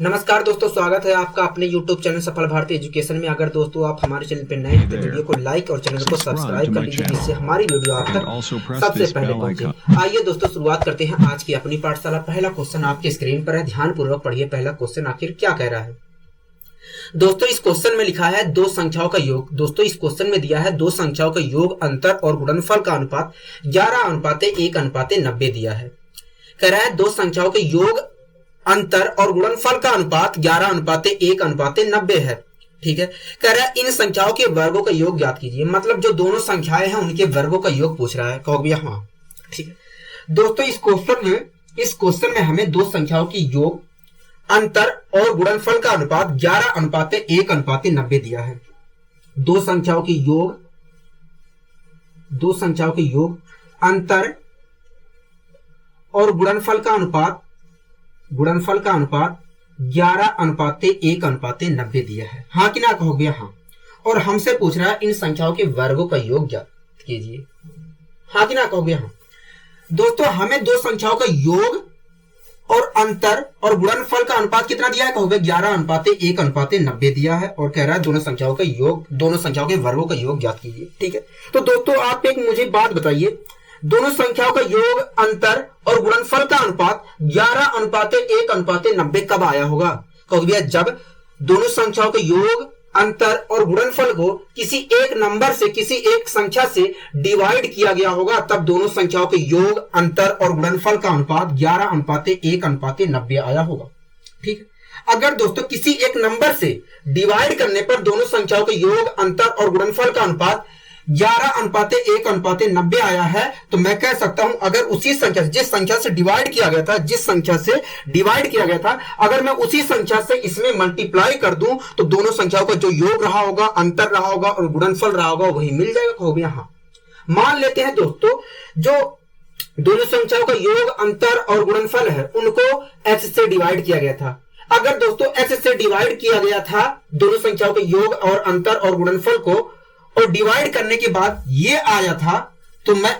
नमस्कार दोस्तों, स्वागत है आपका अपने YouTube चैनल सफल भारतीय एजुकेशन में। अगर दोस्तों आप हमारे चैनल पर नए हैं तो वीडियो को लाइक और चैनल को सब्सक्राइब कर लीजिए, जिससे हमारी वीडियो आप तक सबसे पहले पहुंचे। आइए दोस्तों, शुरुआत करते हैं आज की अपनी पाठशाला। पहला क्वेश्चन आपके स्क्रीन पर है, ध्यान पूर्वक पढ़िए। पहला क्वेश्चन आखिर क्या कह रहा है दोस्तों? इस क्वेश्चन में लिखा है दो संख्याओं का योग। दोस्तों इस क्वेश्चन में दिया है दो संख्याओं का योग, अंतर और गुणनफल का अनुपात 11:1:90 दिया है। कह रहा है दो संख्याओं के योग, अंतर और गुणनफल का अनुपात 11:1:90 है। ठीक है। कह रहा है इन संख्याओं के वर्गों का योग ज्ञात कीजिए। मतलब जो दोनों संख्याएं हैं उनके वर्गों का योग पूछ रहा है। कहोगे हाँ, ठीक है। दोस्तों इस क्वेश्चन में हमें दो संख्याओं की योग, अंतर और गुणनफल का अनुपात 11:1:90 दिया है। दो संख्याओं के योग, अंतर और गुणनफल का अनुपात 11:1:90 दिया है। हाँ कि ना कहोगे हाँ। और हमसे पूछ रहा है इन संख्याओं के वर्गों का योग ज्ञात कीजिए। हाँ कि ना कहोगे हाँ। दोस्तों हमें दो संख्याओं का योग और अंतर और गुणनफल का अनुपात कितना दिया है? कहोगे 11:1:90 दिया है। और कह रहा है दोनों संख्याओं के वर्गों का योग ज्ञात कीजिए। ठीक है। तो दोस्तों आप एक मुझे बात बताइए, दोनों संख्याओं का योग, अंतर और गुणनफल का अनुपात 11:1:90 कब आया होगा? कहोगे जब दोनों संख्याओं के योग, अंतर और गुणनफल को किसी एक नंबर से, किसी एक संख्या से डिवाइड किया गया होगा, तब दोनों संख्याओं के योग, अंतर और गुणनफल का अनुपात 11:1:90 आया होगा। ठीक है। अगर दोस्तों किसी एक नंबर से डिवाइड करने पर दोनों संख्याओं के योग, अंतर और गुणनफल का अनुपात 11:1:90 आया है, तो मैं कह सकता हूं अगर उसी संख्या से, जिस संख्या से डिवाइड किया गया था, अगर मैं उसी संख्या से इसमें मल्टीप्लाई कर दूं तो दोनों संख्याओं का जो योग रहा होगा, अंतर रहा होगा और गुणनफल रहा होगा वही मिल जाएगा। कहोगे यहां मान लेते हैं दोस्तों जो दोनों संख्याओं का योग, अंतर और गुणनफल है उनको x से डिवाइड किया गया था। अगर दोस्तों x से डिवाइड किया गया था दोनों संख्याओं के योग और अंतर और गुणनफल को, और डिवाइड करने के बाद ये आया था, तो मैं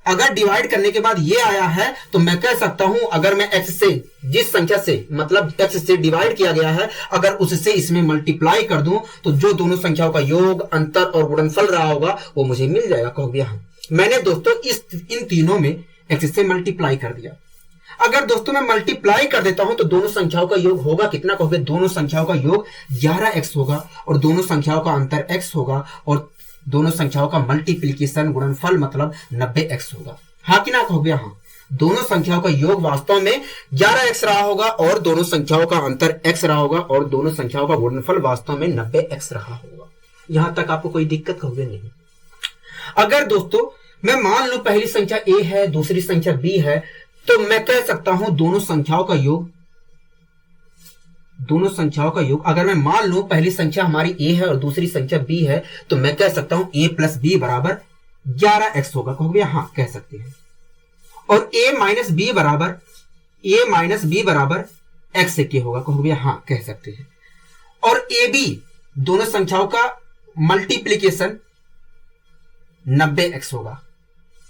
अगर डिवाइड करने के बाद ये आया है तो मैं कह सकता हूं अगर मैं x से, जिस संख्या से मतलब x से डिवाइड किया गया है, अगर उससे इसमें मल्टीप्लाई कर दूं तो जो दोनों संख्याओं का योग, अंतर और गुणनफल रहा होगा वो मुझे मिल जाएगा। कहोगे हाँ। मैंने दोस्तों इन तीनों में x से मल्टीप्लाई कर दिया। अगर दोस्तों मैं मल्टीप्लाई कर देता हूं तो दोनों संख्याओं का योग होगा कितना? कहोगे दोनों संख्याओं का योग 11x होगा और दोनों संख्याओं का अंतर x होगा और दोनों संख्याओं का मल्टीप्लिकेशन, गुणनफल मतलब 90x होगा। हाँ कि ना कहोगे हाँ। दोनों संख्याओं का योग वास्तव में 11x रहा होगा और दोनों संख्याओं का अंतर x रहा होगा और दोनों संख्याओं का गुणनफल वास्तव में 90x रहा होगा। यहां तक आपको कोई दिक्कत कहोगे नहीं। अगर दोस्तों मैं मान लूं पहली संख्या a है, दूसरी संख्या b है, तो मैं कह सकता हूं दोनों संख्याओं का योग, अगर मैं मान लूं पहली संख्या हमारी a है और दूसरी संख्या b है, तो मैं कह सकता हूं a + b बराबर 11x होगा। कहोगे हाँ, कह सकते हैं। और a - b बराबर x के होगा। कहोगे हाँ, कह सकते हैं। और ab दोनों संख्याओं का मल्टीप्लिकेशन 90x होगा।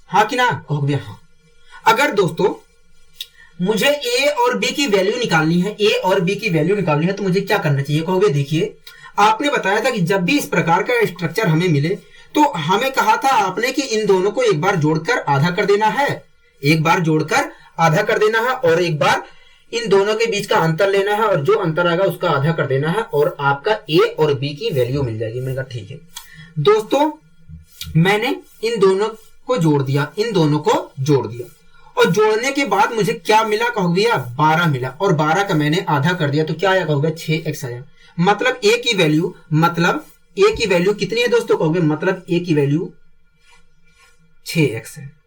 हाँ कि ना कहोगे हाँ। अगर दोस्तों मुझे a और b की वैल्यू निकालनी है, तो मुझे क्या करना चाहिए? कहोगे देखिए आपने बताया था कि जब भी इस प्रकार का स्ट्रक्चर हमें मिले तो हमें कहा था आपने कि इन दोनों को एक बार जोड़कर आधा कर देना है, और एक बार इन दोनों के बीच का अंतर लेना है और जो अंतर आएगा उसका आधा कर देना है और आपका a और b की वैल्यू मिल जाएगी। मैंने कहा ठीक है। दोस्तों मैंने इन दोनों को जोड़ दिया और जोड़ने के बाद मुझे क्या मिला? कहोगे 12 मिला और 12 का मैंने आधा कर दिया तो क्या आया? कहोगे 6x आया। मतलब a की वैल्यू कितनी है दोस्तों? कहोगे मतलब a की वैल्यू 6x है।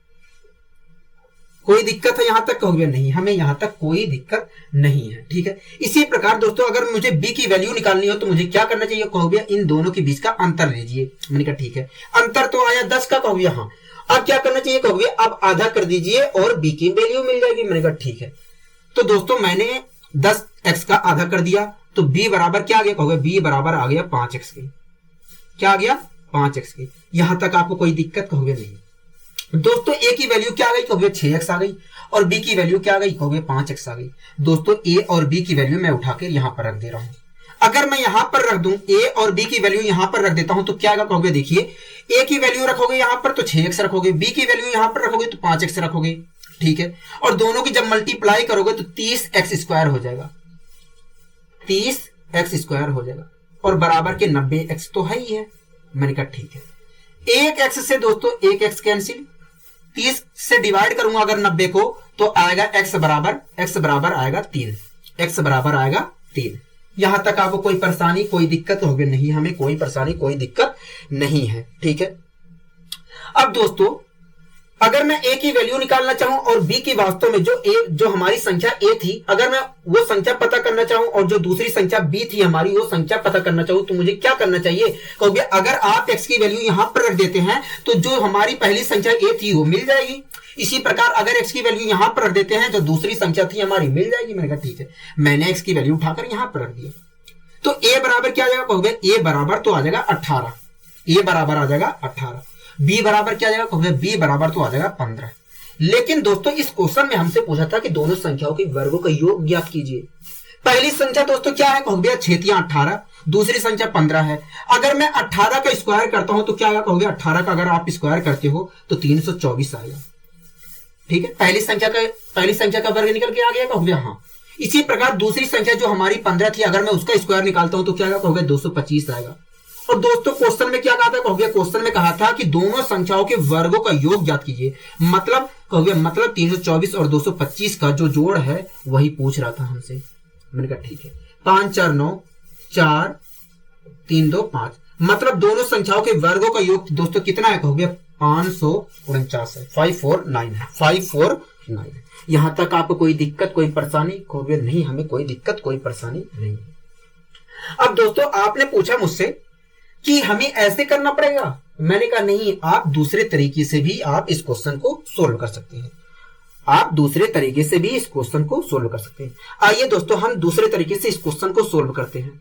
कोई दिक्कत है यहां तक? कहोगे नहीं, हमें यहां तक कोई दिक्कत नहीं है। ठीक है। इसी प्रकार दोस्तों अगर मुझे b की वैल्यू निकालनी हो तो मुझे क्या करना चाहिए? कहोगे इन दोनों के बीच का अंतर लीजिए। मैंने कहा ठीक है। अंतर तो आया 10 का। कहोगे हाँ। अब क्या करना चाहिए? कहोगे अब आधा कर दीजिए और b की वैल्यू मिल जाएगी। मैंने कहा ठीक है। तो दोस्तों मैंने 10x का आधा कर दिया तो b बराबर क्या आ गया? कहोगे b बराबर आ गया 5x के। क्या आ गया? 5x के। यहां तक आपको कोई दिक्कत? कहोगे नहीं। दोस्तों ए की वैल्यू क्या आ गई, कहोगे 6x आ गई, और बी की वैल्यू क्या आ गई, कहोगे 5x आ गई। दोस्तों ए और बी की वैल्यू मैं उठाकर यहां पर रख दे रहा हूं। अगर मैं यहां पर रख दूं ए और बी की वैल्यू यहां पर रख देता हूं तो क्या कहोगे, देखिए ए की वैल्यू रखोगे यहां पर तो 6x रखोगे, बी की वैल्यू यहां पर रखोगे तो 5x रखोगे, ठीक है। और दोनों की जब मल्टीप्लाई करोगे तो 30x² हो जाएगा, 30x² हो जाएगा, और बराबर के 90x तो है ही है। मैंने कहा ठीक है, एक x से दोस्तों एक x कैंसिल, 30 से डिवाइड करूंगा अगर 90 को तो आएगा x बराबर आएगा 3, x बराबर आएगा 3। यहां तक आपको कोई परेशानी कोई दिक्कत होगी नहीं, हमें कोई परेशानी कोई दिक्कत नहीं है, ठीक है। अब दोस्तों अगर मैं a की वैल्यू निकालना चाहूं और b की वास्तव में जो हमारी संख्या a थी, अगर मैं वो संख्या पता करना चाहूं और जो दूसरी संख्या b थी हमारी वो संख्या पता करना चाहूं तो मुझे क्या करना चाहिए, क्योंकि अगर आप x की वैल्यू यहां पर रख देते हैं तो जो हमारी पहली संख्या a थी वो मिल जाएगी। इसी प्रकार अगर x की वैल्यू यहां पर रख देते हैं जो दूसरी संख्या थी हमारी मिल जाएगी। मैंने कहा ठीक है, मैंने x की वैल्यू उठाकर यहां पर रख दिया। तो a बराबर क्या आ जाएगा, कहोगे a बराबर तो आ जाएगा 18, a बराबर आ जाएगा 18, b बराबर क्या आ जाएगा, कहोगे b बराबर तो आ जाएगा 15। लेकिन दोस्तों इस क्वेश्चन में हमसे पूछा था कि दोनों संख्याओं के वर्गों का योग ज्ञात कीजिए। पहली संख्या दोस्तों क्या है, कहोगे 6 × 18, दूसरी संख्या 15 है। अगर मैं 18 का स्क्वायर करता हूं तो क्या आएगा, कहोगे 18 का अगर आप स्क्वायर करते हो तो 324 आएगा, ठीक है। पहली संख्या का वर्ग निकल के आ गया, कहोगे हाँ। इसी प्रकार दूसरी संख्या जो हमारी 15 थी अगर मैं उसका स्क्वायर निकालता हूं तो क्या आएगा, कहोगे 225 आएगा। और दोस्तों क्वेश्चन में क्या कहा था, कहोगे क्वेश्चन में कहा था कि दोनों संख्याओं के वर्गों का योग ज्ञात कीजिए। मतलब कहोगे 324 और 225 का जो जोड़ है वही पूछ रहा था हमसे। मैंने कहा ठीक है, 5 4 9 4 3 2 5, मतलब दोनों संख्याओं के वर्गों का योग दोस्तों कितना है, कहोगे 549 है, 549 है, 549 है। यहां तक आपको कोई दिक्कत कोई परेशानी, कहोगे नहीं हमें कोई दिक्कत कोई परेशानी नहीं। अब दोस्तों आपने पूछा मुझसे कि हमें ऐसे करना पड़ेगा, मैंने कहा नहीं, आप दूसरे तरीके से भी आप इस क्वेश्चन को सोल्व कर सकते हैं, आप दूसरे तरीके से भी इस क्वेश्चन को सोल्व कर सकते हैं। आइए दोस्तों हम दूसरे तरीके से इस क्वेश्चन को सोल्व करते हैं।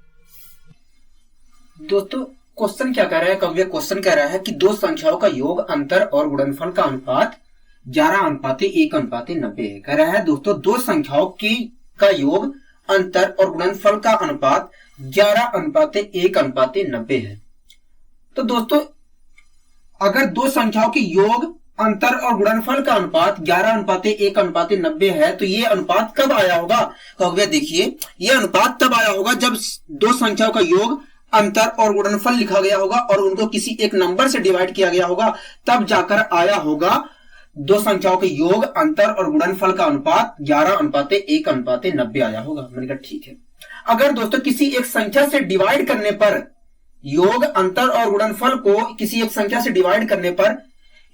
दोस्तों क्वेश्चन क्या कह रहा है, कव्य क्वेश्चन कह रहा है कि दो संख्याओं का योग, अंतर और गुणनफल का अनुपात 11:1:90 है। कह रहा है दोस्तों दो संख्याओं का योग, अंतर और गुणनफल का अनुपात 11:1:90 है। तो दोस्तों अगर दो संख्याओं के योग, अंतर और गुणनफल का अनुपात 11:1:90 है तो ये अनुपात कब आया होगा, कहोगे देखिए ये अनुपात तब आया होगा जब दो संख्याओं का योग, अंतर और गुणनफल लिखा गया होगा और उनको किसी एक नंबर से डिवाइड किया गया होगा, तब जाकर आया होगा दो संख्याओं के योग, अंतर और गुणनफल का अनुपात 11:1:90 आया होगा। मैंने कहा ठीक है। अगर दोस्तों किसी एक संख्या से डिवाइड करने पर, योग, अंतर और गुणनफल को किसी एक संख्या से डिवाइड करने पर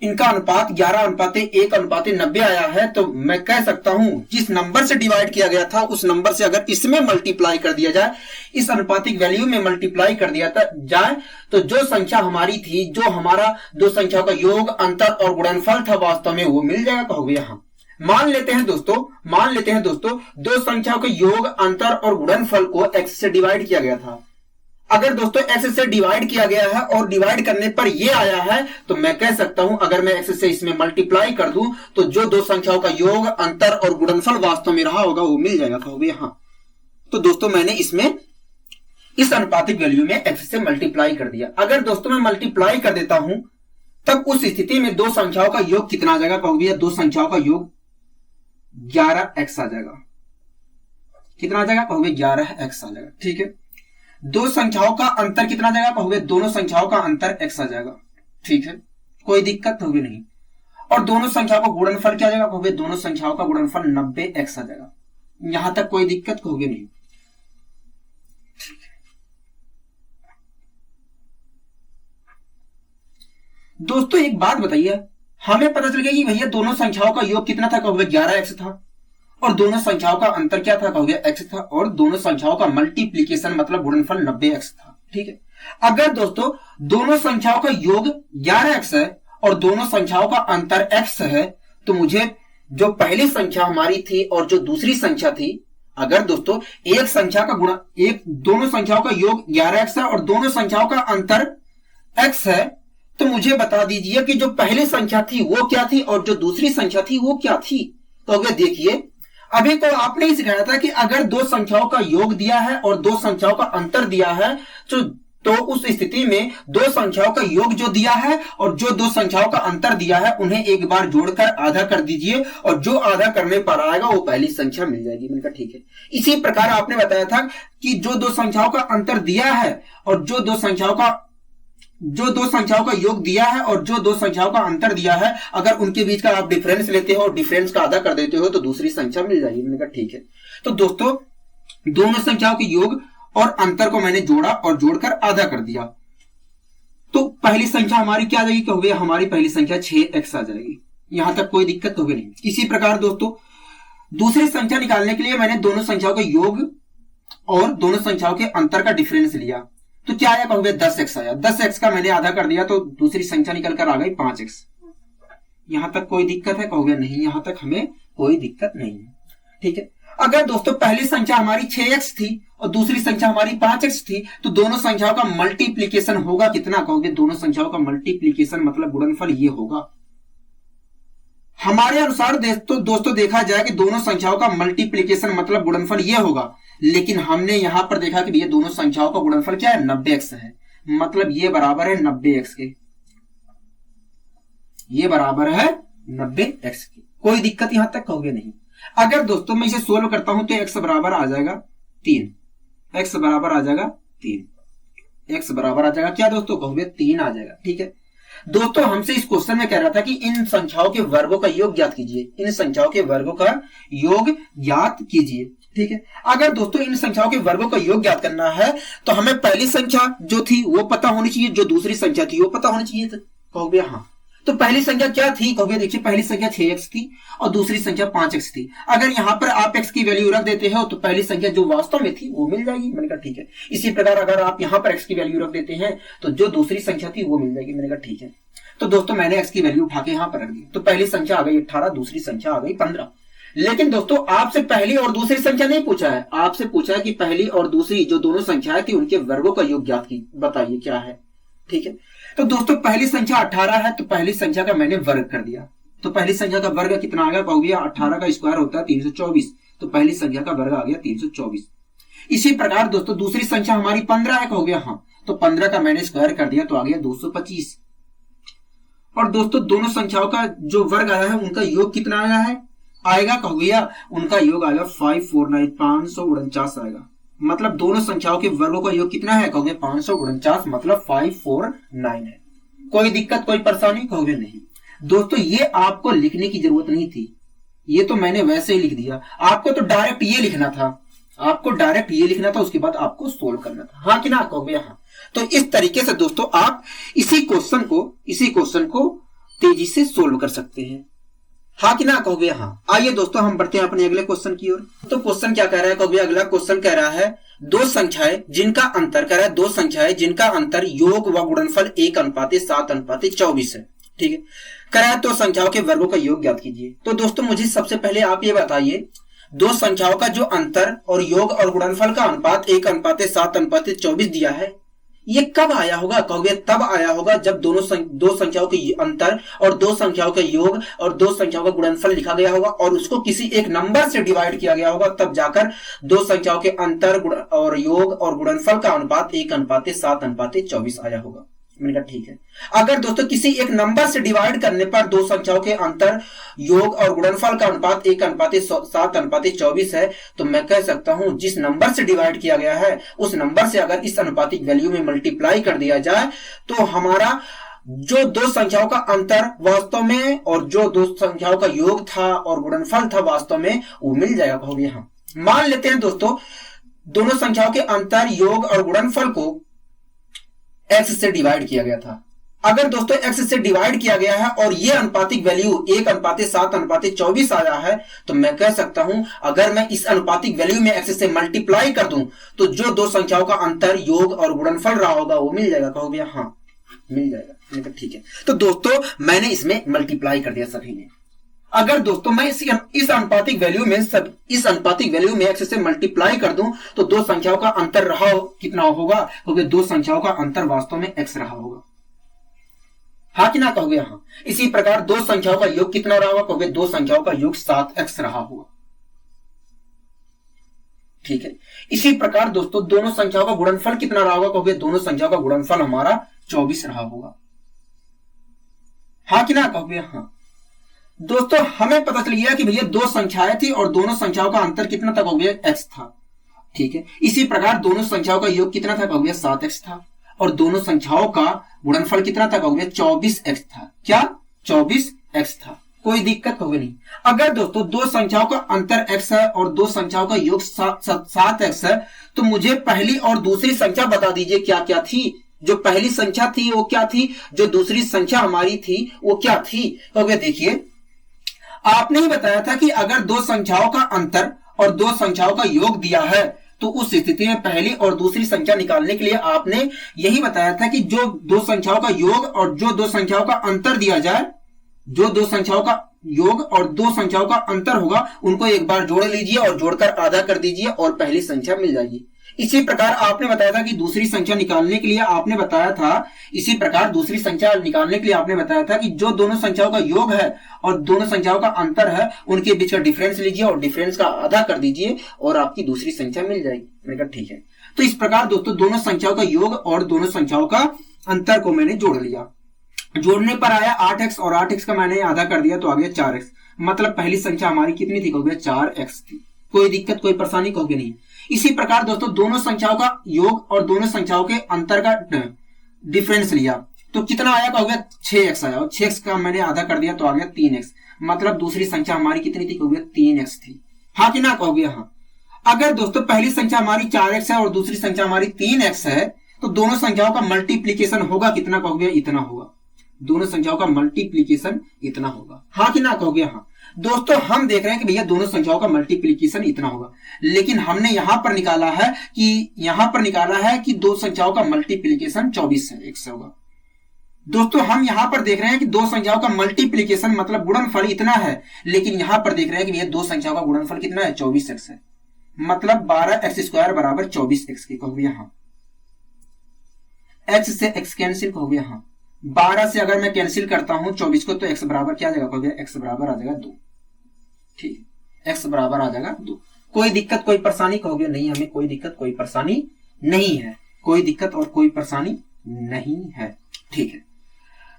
इनका अनुपात 11:1:90 आया है तो मैं कह सकता हूं जिस नंबर से डिवाइड किया गया था उस नंबर से अगर इसमें मल्टीप्लाई कर दिया जाए, इस अनुपातिक वैल्यू में मल्टीप्लाई कर दिया जाए तो जो संख्या हमारी थी, जो हमारा दो संख्याओं का योग, अंतर और गुणनफल था वास्तव में वो मिल जाएगा। कहोगे यहां मान लेते हैं दोस्तों दो संख्याओं के योग, अंतर और गुणनफल को x से डिवाइड किया गया था। अगर दोस्तों x से डिवाइड किया गया है और डिवाइड करने पर ये आया है तो मैं कह सकता हूं अगर मैं x से इसमें मल्टीप्लाई कर दूं तो जो दो संख्याओं का योग, अंतर और गुणनफल वास्तव में रहा होगा वो मिल जाएगा। कहोगे यहां तो दोस्तों मैंने इसमें इस अनुपातिक वैल्यू में x से मल्टीप्लाई कर दिया। अगर दोस्तों मैं मल्टीप्लाई कर देता हूं तब उस स्थिति में दो संख्याओं का योग कितना आ जाएगा, कहोगे दो संख्याओं का योग 11x आ जाएगा। कितना आ जाएगा, कहोगे 11x आ जाएगा, ठीक है। दो संख्याओं का अंतर कितना आ जाएगा, कहोगे दोनों संख्याओं का अंतर x आ जाएगा, ठीक है, कोई दिक्कत होगी नहीं। और दोनों संख्याओं का गुणनफल क्या आ जाएगा, कहोगे दोनों संख्याओं का गुणनफल 90x आ जाएगा। यहां तक कोई दिक्कत होगी नहीं। दोस्तों एक बात बताइए, हमें पता चल गया कि भैया दोनों संख्याओं का योग कितना था, कहोगे 11x था, और दोनों संख्याओं का अंतर क्या था, कहोगे x था, और दोनों संख्याओं का मल्टीप्लीकेशन मतलब गुणनफल 90x था, ठीक है। अगर दोस्तों दोनों संख्याओं का योग 11x है और दोनों संख्याओं का अंतर x है तो मुझे जो पहली संख्या हमारी थी और जो दूसरी संख्या थी, अगर दोस्तों एक संख्या का गुणा, दोनों संख्याओं का योग 11x है और दोनों संख्याओं का अंतर x है तो मुझे बता दीजिए कि जो पहली संख्या थी वो क्या थी और जो दूसरी संख्या थी वो क्या थी। तो अगर देखिए, अभी तो आपने ही सिखाया था कि अगर दो संख्याओं का योग दिया है और दो संख्याओं का अंतर दिया है तो उस स्थिति में दो संख्याओं का योग जो दिया है और जो दो संख्याओं का अंतर दिया है उन्हें एक बार जोड़कर आधा कर दीजिए और जो आधा करने पर आएगा वो पहली संख्या मिल जाएगी। मैंने कहा ठीक है। इसी प्रकार आपने बताया था कि जो दो संख्याओं का अंतर दिया है और जो दो संख्याओं का योग दिया है और जो दो संख्याओं का अंतर दिया है, अगर उनके बीच का आप डिफरेंस लेते हो और डिफरेंस का आधा कर देते हो तो दूसरी संख्या मिल जाएगी। मैंने कहा ठीक है। तो दोस्तों दोनों संख्याओं के योग और अंतर को मैंने जोड़ा और जोड़कर आधा कर दिया, तो पहली संख्या हमारी क्या आ जाएगी, कहोगे हमारी पहली संख्या 6x आ जाएगी। यहां तक कोई दिक्कत होगी नहीं। इसी प्रकार दोस्तों दूसरी संख्या निकालने के लिए मैंने दोनों संख्याओं का योग और दोनों संख्याओं के अंतर का डिफरेंस लिया, तो क्या आया, कहोगे 10x आया। 10x का मैंने आधा कर दिया तो दूसरी संख्या निकल कर आ गई 5x। यहां तक कोई दिक्कत है, कहोगे नहीं, यहां तक हमें कोई दिक्कत नहीं है। ठीक है। अगर दोस्तों पहली संख्या हमारी 6x थी और दूसरी संख्या हमारी 5x थी तो दोनों संख्याओं का मल्टीप्लीकेशन होगा कितना, कहोगे दोनों संख्याओं का मल्टीप्लीकेशन मतलब गुणनफल ये होगा। हमारे अनुसार दोस्तों देखा जाए कि दोनों संख्याओं का मल्टीप्लीकेशन मतलब गुणनफल ये होगा, लेकिन हमने यहां पर देखा कि ये दोनों संख्याओं का गुणनफल क्या है, 90x है। मतलब ये बराबर है 90x के, ये बराबर है 90x के। कोई दिक्कत यहां तक, कहोगे नहीं। अगर दोस्तों मैं इसे सोल्व करता हूं तो x बराबर आ जाएगा 3, x बराबर आ जाएगा 3, x बराबर आ जाएगा क्या दोस्तों, कहोगे 3 आ जाएगा। ठीक है दोस्तों, हमसे इस क्वेश्चन में कह रहा था कि इन संख्याओं के वर्गों का योग ज्ञात कीजिए, इन संख्याओं के वर्गों का योग ज्ञात कीजिए। ठीक है। अगर दोस्तों इन संख्याओं के वर्गों का योग ज्ञात करना है तो हमें पहली संख्या जो थी वो पता होनी चाहिए, जो दूसरी संख्या थी वो पता होनी चाहिए। कहोगे हाँ, तो पहली संख्या क्या थी, कहोगे देखिए पहली संख्या 6x थी और दूसरी संख्या 5x थी। अगर यहां पर आप x की वैल्यू रख देते हो तो पहली संख्या जो वास्तव में थी वो मिल जाएगी। मैंने कहा ठीक है। इसी प्रकार अगर आप यहां पर x की वैल्यू रख देते हैं तो जो दूसरी संख्या थी वो मिल जाएगी। मैंने कहा ठीक है। तो दोस्तों मैंने x की वैल्यू उठा के यहां पर रख दी, तो पहली संख्या आ गई 18, दूसरी संख्या आ गई 15। लेकिन दोस्तों आपसे पहली और दूसरी संख्या नहीं पूछा है, आपसे पूछा है कि पहली और दूसरी जो दोनों संख्याएं थी उनके वर्गों का योग ज्ञात की बताइए क्या है। ठीक है। तो दोस्तों पहली संख्या 18 है तो पहली संख्या का मैंने वर्ग कर दिया, तो पहली संख्या का वर्ग कितना आ गया, कहोगे 18 का स्क्वायर होता है 324, तो पहली संख्या का वर्ग आ गया 324। इसी प्रकार दोस्तों दूसरी संख्या हमारी 15 है, कहोगे हाँ, तो 15 का मैंने स्क्वायर कर दिया तो आ गया 225। और दोस्तों दोनों संख्याओं का जो वर्ग आया है उनका योग कितना आया है, आएगा कहोगे उनका योग आएगा 549, 549 आएगा। मतलब दोनों संख्याओं के वर्गों का योग कितना है, कहोगे 549 मतलब 549 है। कोई दिक्कत कोई परेशानी, कहोगे नहीं। दोस्तों ये आपको लिखने की जरूरत नहीं थी, ये तो मैंने वैसे ही लिख दिया। आपको तो डायरेक्ट ये लिखना था, आपको डायरेक्ट ये लिखना था, उसके बाद आपको सोल्व करना था, हाँ कि ना, कहोगे हाँ। तो इस तरीके से दोस्तों आप इसी क्वेश्चन को तेजी से सोल्व कर सकते हैं, हाँ कि ना, कहोगे हाँ। आइए दोस्तों हम बढ़ते हैं अपने अगले क्वेश्चन की ओर। तो क्वेश्चन क्या कह रहा है, कहोगे अगला क्वेश्चन कह रहा है दो संख्याएं जिनका अंतर योग व गुणनफल 1:7:24 है। ठीक है। कह रहा है तो संख्याओं के वर्गों का योग ज्ञात कीजिए। तो दोस्तों मुझे सबसे पहले आप ये बताइए, दो संख्याओं का जो अंतर और योग और गुणनफल का अनुपात 1:7:24 दिया है, ये कब आया होगा, कहोगे तब आया होगा जब दो संख्याओं के अंतर और दो संख्याओं का योग और दो संख्याओं का गुणनफल लिखा गया होगा और उसको किसी एक नंबर से डिवाइड किया गया होगा, तब जाकर दो संख्याओं के अंतर और योग और गुणनफल का अनुपात 1:7:24 आया होगा। मैंने कहा ठीक है। अगर दोस्तों किसी एक नंबर से डिवाइड करने पर दो संख्याओं के अंतर योग और गुणनफल का अनुपात 1:7:24 है तो मैं कह सकता हूं जिस नंबर से डिवाइड किया गया है उस नंबर से अगर इस अनुपातिक वैल्यू में मल्टीप्लाई कर दिया जाए तो हमारा जो दो संख्याओं का अंतर वास्तव में और जो दो संख्याओं का योग था और गुणनफल था वास्तव में वो मिल जाएगा, कहोगे हाँ। मान लेते हैं दोस्तों दोनों संख्याओं के अंतर योग और गुणनफल को x से डिवाइड किया गया था। अगर दोस्तों x से डिवाइड किया गया है और ये अनुपातिक वैल्यू 1:7:24 आया है तो मैं कह सकता हूं अगर मैं इस अनुपातिक वैल्यू में x से मल्टीप्लाई कर दूं तो जो दो संख्याओं का अंतर योग और गुणनफल रहा होगा वो मिल जाएगा, कहोगे हाँ मिल जाएगा। ठीक है। तो दोस्तों मैंने इसमें मल्टीप्लाई कर दिया सभी ने। अगर दोस्तों मैं इस अनुपातिक वैल्यू में x से मल्टीप्लाई कर दूं तो दो संख्याओं का अंतर रहा कितना होगा, क्योंकि दो संख्याओं का अंतर वास्तव में x रहा होगा। हाँ कि ना कहोगे? हाँ। इसी प्रकार दो संख्याओं का योग कितना रहा होगा? कहोगे दो संख्याओं का योग 7x रहा होगा। ठीक है। इसी प्रकार दोस्तों दोनों संख्याओं का गुणनफल कितना रहा होगा? कहोगे दोनों संख्याओं का गुणनफल हमारा 24 रहा होगा। हाँ कि ना कहोगे? हाँ। दोस्तों हमें पता चल गया कि भैया दो संख्याएं थी और दोनों संख्याओं का अंतर कितना था? कहोगे x था। ठीक है। इसी प्रकार दोनों संख्याओं का योग कितना था? कहोगे 7x था और दोनों संख्याओं का गुणनफल कितना था? कहोगे 24x था। क्या? 24x था। कोई दिक्कत कहोगे नहीं। अगर दोस्तों दो संख्याओं का अंतर x है और दो संख्याओं का योग 7x है तो मुझे पहली और दूसरी संख्या बता दीजिए क्या क्या थी। जो पहली संख्या थी वो क्या थी, जो दूसरी संख्या हमारी थी वो क्या थी? कहोगे देखिए आपने ही बताया था कि अगर दो संख्याओं का अंतर और दो संख्याओं का योग दिया है तो उस स्थिति में पहली और दूसरी संख्या निकालने के लिए आपने यही बताया था कि जो दो संख्याओं का योग और जो दो संख्याओं का अंतर दिया जाए, जो दो संख्याओं का योग और दो संख्याओं का अंतर होगा उनको एक बार जोड़ लीजिए और जोड़कर आधा कर दीजिए और पहली संख्या मिल जाएगी। इसी प्रकार आपने बताया था कि दूसरी संख्या निकालने के लिए आपने बताया था इसी प्रकार दूसरी संख्या निकालने के लिए आपने बताया था कि जो दोनों संख्याओं का योग है और दोनों संख्याओं का अंतर है उनके बीच का डिफरेंस लीजिए और डिफरेंस का आधा कर दीजिए और आपकी दूसरी संख्या मिल जाएगी। मैंने कहा ठीक है। तो इस प्रकार दोस्तों दोनों संख्याओं का योग और दोनों संख्याओं का अंतर को मैंने जोड़ लिया। जोड़ने पर आया 8x और 8x का मैंने आधा कर दिया तो आ गया 4x। मतलब पहली संख्या हमारी कितनी थी? कहोगे 4x थी। कोई दिक्कत कोई परेशानी कहोगे नहीं। इसी प्रकार दोस्तों दोनों संख्याओं का योग और दोनों संख्याओं के अंतर का डिफरेंस लिया तो कितना आया? कहोगे 6x आया और 6x का मैंने आधा कर दिया तो आ गया 3x। मतलब दूसरी संख्या हमारी कितनी थी? कहोगे 3x थी। हाँ कि ना कहोगे? हाँ। अगर दोस्तों पहली संख्या हमारी 4x है और दूसरी संख्या हमारी 3x है तो दोनों संख्याओं का मल्टीप्लीकेशन होगा कितना? कहोगे इतना होगा। दोनों संख्याओं का मल्टीप्लीकेशन इतना होगा। हाँ कि ना कहोगे? हाँ। दोस्तों हम देख रहे हैं कि भैया दोनों संख्याओं का मल्टीप्लीकेशन इतना होगा, लेकिन हमने यहां पर निकाला है कि दो संख्याओं का मल्टीप्लीकेशन 24 है, x होगा। दोस्तों हम यहां पर देख रहे हैं कि दो संख्याओं का मल्टीप्लीकेशन मतलब गुणनफल इतना है, लेकिन यहां पर देख रहे हैं कि भैया दो संख्याओं का गुणनफल कितना है? 24x है। मतलब 12x² बराबर 24x के कहोगे यहां। x से x कैंसिल कहोगे यहां। 12 से अगर मैं कैंसिल करता हूं 24 को तो x बराबर क्या आ जाएगा? कहोगे x बराबर आ जाएगा 2। ठीक, x बराबर आ जाएगा 2। कोई दिक्कत कोई परेशानी कहोगे? नहीं, हमें कोई दिक्कत कोई परेशानी नहीं है। कोई दिक्कत और कोई परेशानी नहीं है। ठीक है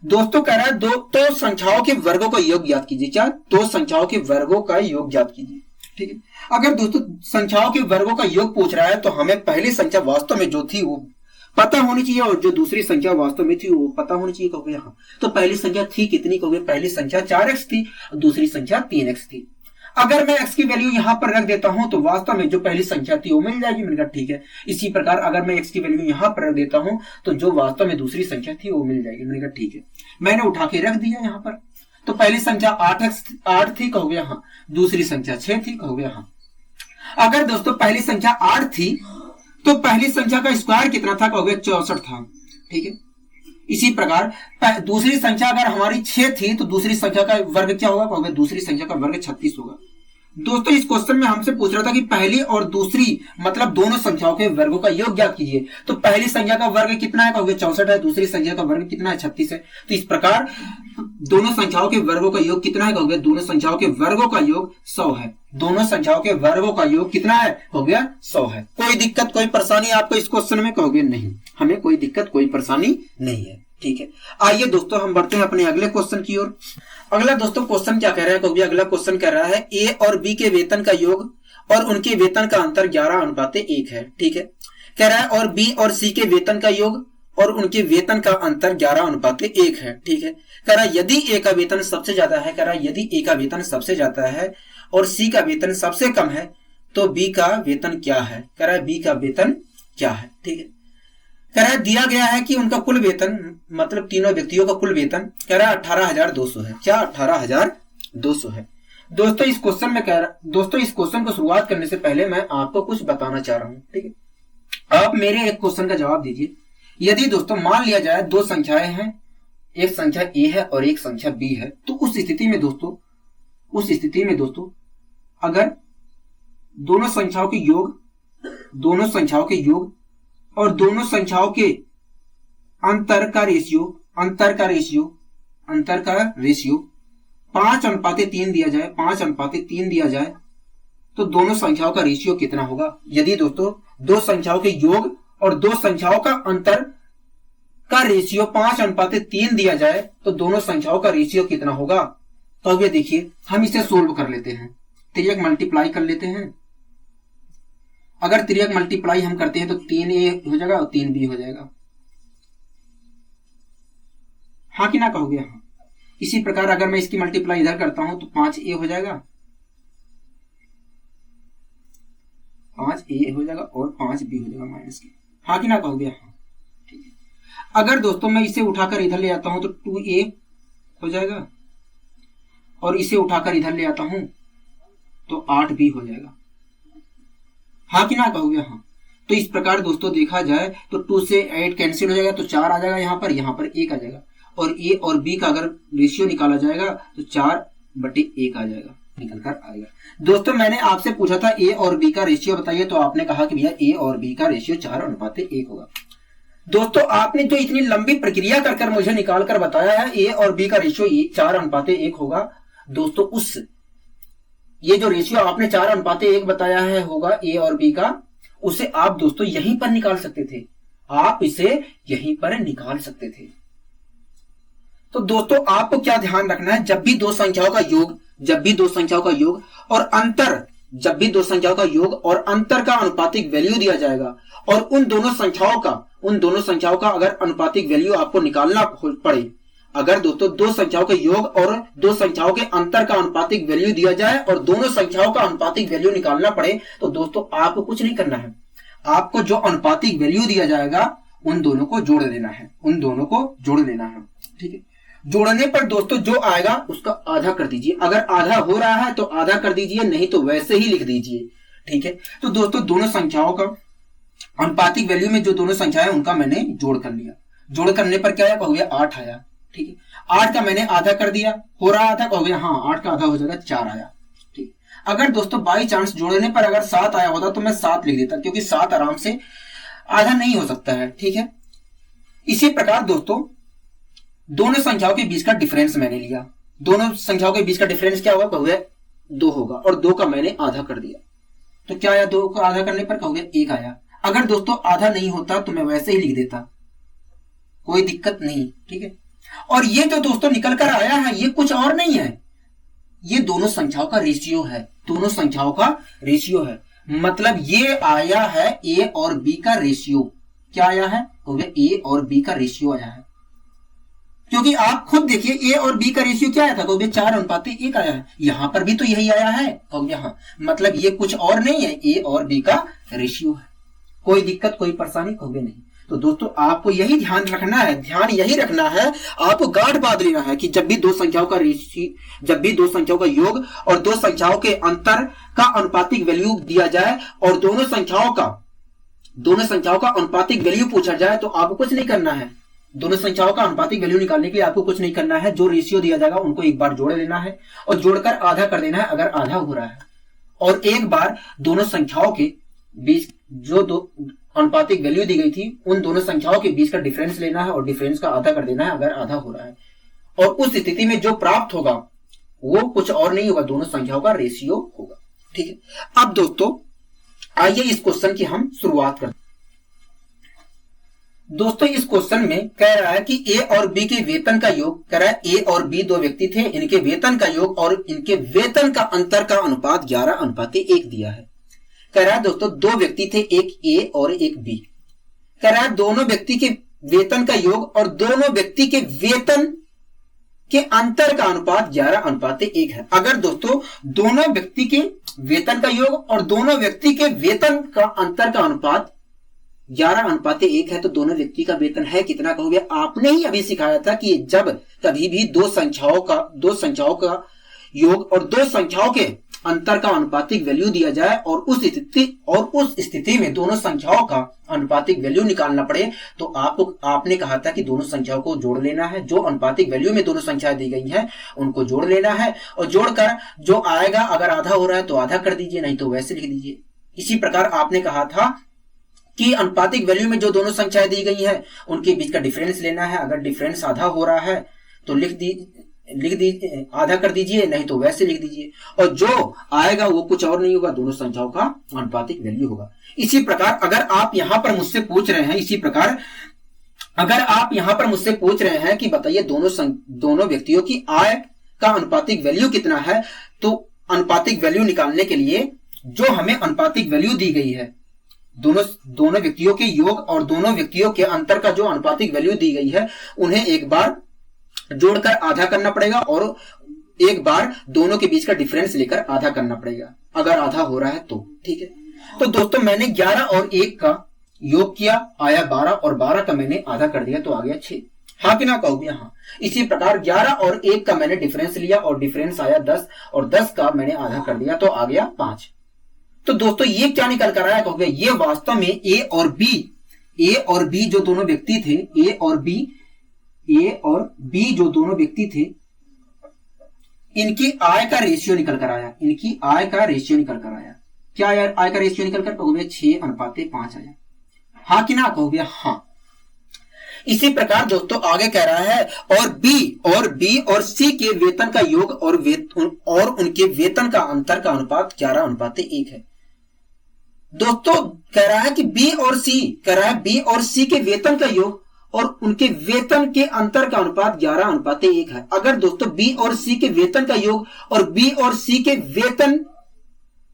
दोस्तों, कह रहा है दो संख्याओं के वर्गों का योग ज्ञात कीजिए। क्या? दो संख्याओं के वर्गों का योग ज्ञात कीजिए। ठीक है, अगर दोस्तों संख्याओं के वर्गों का योग पूछ रहा है तो हमें पहली संख्या वास्तव में जो थी वो पता होनी चाहिए और जो दूसरी संख्या वास्तव में थी वो पता होनी चाहिए। कहोगे यहां तो पहली संख्या थी कितनी? कहोगे पहली संख्या 4x थी और दूसरी संख्या 3x थी। अगर मैं x की वैल्यू यहां पर रख देता हूं तो वास्तव में जो पहली संख्या थी वो मिल जाएगी। मैंने कहा ठीक है। इसी प्रकार अगर मैं x की वैल्यू यहां पर रख देता हूं तो जो वास्तव में दूसरी संख्या थी वो मिल जाएगी। मैंने कहा ठीक है, मैंने उठा के रख दिया यहां पर। तो पहली संख्या 8 थी कहोगे यहां, दूसरी संख्या 6 थी कहोगे यहां। अगर दोस्तों पहली संख्या 8 थी तो पहली संख्या का स्क्वायर कितना था? कहोगे 64 था। ठीक है, इसी प्रकार दूसरी संख्या अगर हमारी 6 थी तो दूसरी संख्या का वर्ग क्या होगा? कहोगे दूसरी संख्या का वर्ग 36 होगा। दोस्तों इस क्वेश्चन में हमसे पूछ रहा था कि पहली और दूसरी मतलब दोनों संख्याओं के वर्गों का योग ज्ञात कीजिए। तो पहली संख्या का वर्ग कितना है? कहोगे 64 है। दूसरी संख्या का वर्ग कितना है? 36 है। तो इस प्रकार दोनों संख्याओं के वर्गों का योग कितना है? कहोगे दोनों संख्याओं के वर्गों का योग 100 है। दोनों संख्याओं के वर्गों का योग कितना है? हो गया 100 है। कोई दिक्कत कोई परेशानी आपको इस क्वेश्चन में? कहोगे नहीं, हमें कोई दिक्कत कोई परेशानी नहीं है। ठीक है, आइए दोस्तों हम बढ़ते हैं अपने अगले क्वेश्चन की ओर। अगला दोस्तों क्वेश्चन क्या कह रहा है? कहोगे अगला क्वेश्चन कह रहा है ए और बी के वेतन का योग और उनके वेतन का अंतर 11:1 है। ठीक है, कह रहा है और बी और सी के वेतन का योग और उनके वेतन का अंतर 11:1 है। ठीक है, कह रहा है यदि ए का वेतन सबसे ज्यादा है, कह रहा है यदि ए का वेतन सबसे ज्यादा है और सी का वेतन सबसे कम है तो बी का वेतन क्या है? कह रहा है बी का वेतन क्या है? ठीक है, कह रहा है दिया गया है कि उनका कुल वेतन मतलब तीनों व्यक्तियों का कुल वेतन कह रहा है 18,200 है। क्या? 18,200 है। दोस्तों इस क्वेश्चन में कह रहा दोस्तों इस क्वेश्चन को शुरुआत करने से पहले मैं आपको कुछ बताना चाह रहा हूं। ठीक है, आप मेरे एक क्वेश्चन का जवाब दीजिए। यदि दोस्तों मान लिया जाए दो संख्याएं हैं, एक संख्या ए है और एक संख्या बी है, तो उस स्थिति में दोस्तों अगर दोनों संख्याओं के योग और दोनों संख्याओं के अंतर का रेशियो अंतर का रेशियो 5:3 दिया जाए, 5:3 दिया जाए तो दोनों संख्याओं का रेशियो कितना होगा? यदि दोस्तों दो संख्याओं के योग और दो संख्याओं का अंतर का रेशियो 5:3 दिया जाए तो दोनों संख्याओं का रेशियो कितना होगा? तो अब ये देखिए, हम इसे सोल्व कर लेते हैं, तिर्यक मल्टीप्लाई कर लेते हैं। अगर तिर्यक मल्टीप्लाई हम करते हैं तो 3a हो जाएगा और 3b हो जाएगा। हाँ कि ना कहोगे? हाँ। इसी प्रकार अगर मैं इसकी मल्टीप्लाई इधर करता हूं तो 5a हो जाएगा, 5a हो जाएगा और 5b हो जाएगा माइनस के। हाँ कि ना कहोगे? हाँ, ठीक है। अगर दोस्तों मैं इसे उठाकर इधर ले आता हूं तो 2a हो जाएगा और इसे उठाकर इधर ले आता हूं तो 8b हो जाएगा। हाँ कि ना कहोगे? हाँ। तो इस प्रकार दोस्तों देखा जाए तो 2 से 8 कैंसिल हो जाएगा तो 4 आ जाएगा, यहाँ पर 1 आ जाएगा और a और b का अगर रेशियो निकाला जाएगा तो 4/1 आ जाएगा, निकल कर आएगा। दोस्तों मैंने आपसे पूछा था a और b का रेशियो बताइए, तो आपने कहा कि भैया a और b का रेशियो 4:1 होगा। दोस्तों आपने जो इतनी लंबी प्रक्रिया कर मुझे निकाल कर बताया है a और b का रेशियो 4:1 होगा, दोस्तों उस ये जो रेशियो आपने 4:1 बताया है होगा a और b का, उसे आप दोस्तों यहीं पर निकाल सकते थे, आप इसे यहीं पर निकाल सकते थे। तो दोस्तों आपको क्या ध्यान रखना है, जब भी दो संख्याओं का योग और अंतर, जब भी दो संख्याओं का योग और अंतर का अनुपातिक वैल्यू दिया जाएगा और उन दोनों संख्याओं का अगर अनुपातिक वैल्यू आपको निकालना पड़े, अगर दोस्तों दो संख्याओं के योग और दो संख्याओं के अंतर का अनुपातिक वैल्यू दिया जाए और दोनों संख्याओं का अनुपातिक वैल्यू निकालना पड़े, तो दोस्तों आपको कुछ नहीं करना है, आपको जो अनुपातिक वैल्यू दिया जाएगा उन दोनों को जोड़ लेना है, ठीक है। जोड़ने पर दोस्तों जो आएगा उसका आधा कर दीजिए, अगर आधा हो रहा है तो आधा कर दीजिए, नहीं तो वैसे ही लिख दीजिए, ठीक है। तो दोस्तों दोनों संख्याओं का अनुपातिक वैल्यू में जो दोनों संख्याएं उनका मैंने जोड़ कर लिया, जोड़ करने पर क्या आया? कहोगे 8 आया, ठीक है। 8 का मैंने आधा कर दिया, हो रहा था, कहोगे हाँ 8 का आधा हो जाएगा 4 आया, ठीक। अगर दोस्तों बाई चांस जोड़ने पर अगर 7 आया होता तो मैं 7 लिख देता, क्योंकि 7 आराम से आधा नहीं हो सकता है, ठीक है। इसी प्रकार दोस्तों दोनों संख्याओं के बीच का डिफरेंस मैंने लिया, दोनों संख्याओं के बीच का डिफरेंस क्या होगा? कहोगे 2 होगा और 2 का मैंने आधा कर दिया, तो क्या आया? 2 का आधा करने पर कहोगे 1 आया। अगर दोस्तों आधा नहीं होता तो मैं वैसे ही लिख देता, कोई दिक्कत नहीं, ठीक है। और ये जो दोस्तों निकल कर आया है ये कुछ और नहीं है, ये दोनों संख्याओं का रेशियो है, मतलब ये आया है a और b का रेशियो। क्या आया है? कहोगे a और b का रेशियो आया है, क्योंकि आप खुद देखिए a और b का रेशियो क्या आया था? कहोगे 4:1 आया है, यहां पर भी तो यही आया है, कहोगे हाँ, मतलब ये कुछ और नहीं है, a और b का रेशियो है। कोई दिक्कत, कोई परेशानी? कहोगे नहीं। तो दोस्तों आपको यही ध्यान यही रखना है, आपको गांठ बांध लेना है कि जब भी दो संख्याओं का योग और दो संख्याओं के अंतर का अनुपातिक वैल्यू दिया जाए और दोनों संख्याओं का अनुपातिक वैल्यू पूछा जाए तो आपको कुछ नहीं करना है, दोनों संख्याओं का अनुपातिक वैल्यू निकालने के लिए आपको कुछ नहीं करना है, जो रेशियो दिया जाएगा उनको एक बार जोड़ लेना है और जोड़कर आधा कर देना है अगर आधा हो रहा है, और एक बार दोनों संख्याओं के बीच जो दो अनुपातिक वैल्यू दी गई थी उन दोनों संख्याओं के बीच का डिफरेंस लेना है और डिफरेंस का आधा कर देना है अगर आधा हो रहा है, और उस स्थिति में जो प्राप्त होगा वो कुछ और नहीं होगा, दोनों संख्याओं का रेशियो होगा, ठीक है। अब दोस्तों आइए इस क्वेश्चन की हम शुरुआत करते हैं। दोस्तों इस क्वेश्चन में कह रहा है कि a और b के वेतन का योग, कह रहा है a और b दो व्यक्ति थे, इनके वेतन का योग और इनके वेतन का अंतर का अनुपात 11:1 दिया है। कह रहा है दोस्तों दो व्यक्ति थे, एक a और एक b। कह रहा है दोनों व्यक्ति के वेतन का योग और दोनों व्यक्ति के वेतन के अंतर का अनुपात 11:1 है। अगर दोस्तों दोनों व्यक्ति के वेतन का योग और दोनों व्यक्ति के वेतन का अंतर का अनुपात 11:1 है तो दोनों व्यक्ति का वेतन है कितना? कहोगे आपने ही अभी सिखाया था कि जब कभी भी दो संख्याओं का योग और दो संख्याओं के अंतर का अनुपातिक वैल्यू दिया जाए और उस स्थिति में दोनों संख्याओं का अनुपातिक वैल्यू निकालना पड़े तो आपने कहा था कि दोनों संख्याओं को जोड़ लेना है, जो अनुपातिक वैल्यू में दोनों संख्याएं दी गई हैं उनको जोड़ लेना है और जोड़कर जो आएगा अगर आधा हो रहा है तो आधा कर दीजिए, नहीं तो वैसे लिख दीजिए। इसी प्रकार आपने कहा था कि अनुपातिक वैल्यू में जो दोनों संख्याएं दी गई हैं उनके बीच का डिफरेंस लेना है, अगर डिफरेंस आधा हो रहा है तो लिख दी आधा कर दीजिए, नहीं तो वैसे लिख दीजिए, और जो आएगा वो कुछ और नहीं होगा, दोनों संख्याओं का आनुपातिक वैल्यू होगा। इसी प्रकार अगर आप यहां पर मुझसे पूछ रहे हैं, इसी प्रकार अगर आप यहां पर मुझसे पूछ रहे हैं कि बताइए दोनों व्यक्तियों की आय का अनुपातिक वैल्यू कितना है, तो अनुपातिक वैल्यू निकालने के लिए जो हमें अनुपातिक वैल्यू दी गई है, दोनों व्यक्तियों के योग और दोनों व्यक्तियों के अंतर का जो अनुपातिक वैल्यू दी गई है, उन्हें एक बार जोड़कर आधा करना पड़ेगा और एक बार दोनों के बीच का डिफरेंस लेकर आधा करना पड़ेगा, अगर आधा हो रहा है तो। ठीक है, तो दोस्तों मैंने 11 और 1 का योग किया, आया 12, और 12 का मैंने आधा कर दिया तो आ गया 6। हाँ कि ना कहोगे? हाँ। इसी प्रकार 11 और 1 का मैंने डिफरेंस लिया और डिफरेंस आया 10, और 10 का मैंने आधा कर दिया तो आ गया 5। तो दोस्तों ये क्या निकल कर आया कहोगे? ये वास्तव में ए और बी जो दोनों व्यक्ति थे, ए और बी जो दोनों व्यक्ति थे, इनकी आय का रेशियो निकल कर आया। इनकी आय का रेशियो निकल कर आया। क्या आया आय का रेशियो निकल कर? कहोगे 6:5 आया। हाँ कि ना कहोगे? हाँ। इसी प्रकार दोस्तों आगे कह रहा है और बी और सी के वेतन का योग और उनके वेतन का अंतर का अनुपात 11:1 है। दोस्तों कह रहा है कि बी और सी के वेतन का योग और उनके वेतन के अंतर का अनुपात 11:1 है। अगर दोस्तों बी और सी के वेतन का योग और बी और सी के वेतन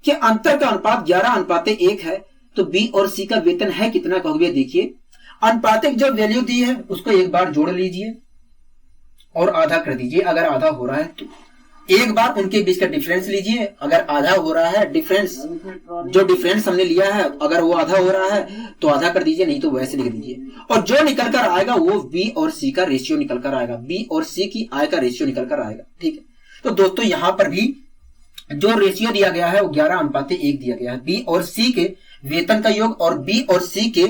के अंतर का अनुपात 11:1 है, तो बी और सी का वेतन है कितना कहोगे? देखिए अनुपातिक जो वैल्यू दी है उसको एक बार जोड़ लीजिए और आधा कर दीजिए, अगर आधा हो रहा है तो। एक बार उनके बीच का डिफरेंस लीजिए, अगर आधा हो रहा है जो डिफरेंस हमने लिया है अगर वो आधा हो रहा है तो आधा कर दीजिए, नहीं तो वैसे लिख दीजिए, और जो निकल कर आएगा वो बी और सी का रेशियो निकल कर आएगा, बी और सी की आय का रेशियो निकल कर आएगा। ठीक है, तो दोस्तों यहां पर भी जो रेशियो दिया गया है वो 11:1 दिया गया है। बी और सी के वेतन का योग और बी और सी के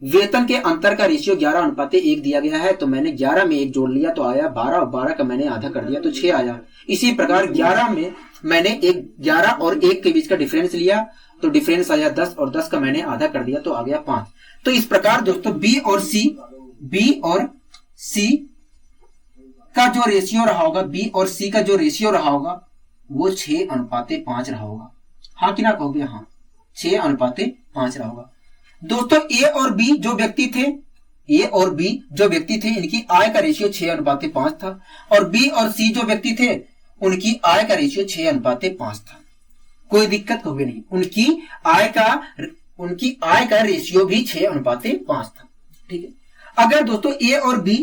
वेतन के अंतर का रेशियो 11:1 दिया गया है, तो मैंने 11 में 1 जोड़ लिया तो आया 12, और 12 का मैंने आधा कर दिया तो 6 आया। इसी प्रकार 11 में मैंने 11 और 1 के बीच का डिफरेंस लिया तो डिफरेंस आया 10, और 10 का मैंने आधा कर दिया तो आ गया 5। तो इस प्रकार दोस्तों बी और सी का जो रेशियो रहा होगा, बी और सी का जो रेशियो रहा होगा वो 6:5 रहा होगा। हाँ कि ना कहोगे? हाँ, 6:5 रहा होगा। दोस्तों ए और बी जो व्यक्ति थे इनकी आय का रेशियो 6:5 था, और बी और सी जो व्यक्ति थे उनकी आय का रेशियो 6:5 था। कोई दिक्कत कहोगे नहीं, उनकी आय का रेशियो भी 6:5 था। ठीक है, अगर दोस्तों ए और बी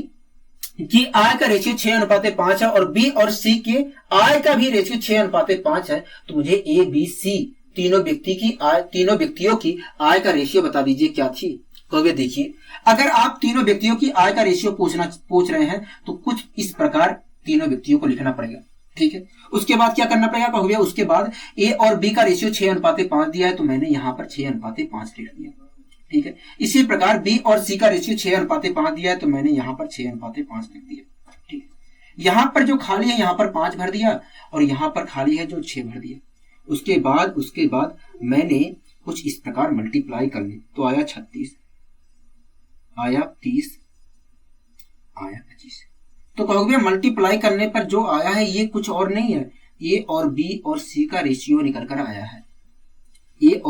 की आय का रेशियो 6:5 है और बी और सी के आय का भी रेशियो 6:5 है, तो मुझे ए बी सी तीनों व्यक्तियों की आय का रेशियो बता दीजिए क्या थी कहोगे? देखिए अगर आप तीनों व्यक्तियों की आय का रेशियो पूछ रहे हैं तो कुछ इस प्रकार तीनों व्यक्तियों को लिखना पड़ेगा। ठीक है, उसके बाद क्या करना पड़ेगा कहोगे? उसके बाद ए और बी का रेशियो 6:5 दिया है तो मैंने यहां पर 6:5 लिख दिया। ठीक है, इसी प्रकार बी और सी का रेशियो 6:5 दिया है तो मैंने यहां पर 6:5 लिख दिया। ठीक है, यहां पर जो खाली है यहां पर 5 भर दिया और यहां पर खाली है जो 6 भर दिया। उसके बाद मैंने कुछ इस प्रकार मल्टीप्लाई कर ली तो आया 36, आया 30, आया 25। तो कहोगे मल्टीप्लाई करने पर जो आया है ये कुछ और नहीं है, ए और बी और सी का रेशियो निकल कर आया है। ए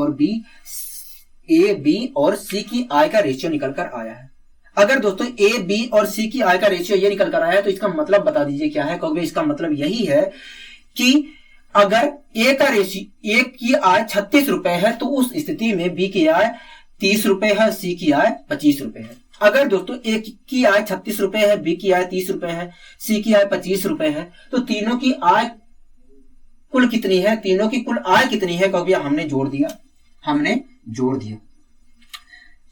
बी और सी की आय का रेशियो निकल कर आया है। अगर दोस्तों ए बी और सी की आय का रेशियो ये निकल कर आया है तो इसका मतलब बता दीजिए क्या है कहोगे? इसका मतलब यही है कि अगर ए की आय 36 रुपए है तो उस स्थिति में बी की आय 30 रुपए है, सी की आय 25 रुपए है। अगर दोस्तों ए की आय 36 रुपए है, बी की आय 30 रुपए है, सी की आय 25 रुपए है, तो तीनों की आय कुल कितनी है? तीनों की कुल आय कितनी है कहोगे? हमने जोड़ दिया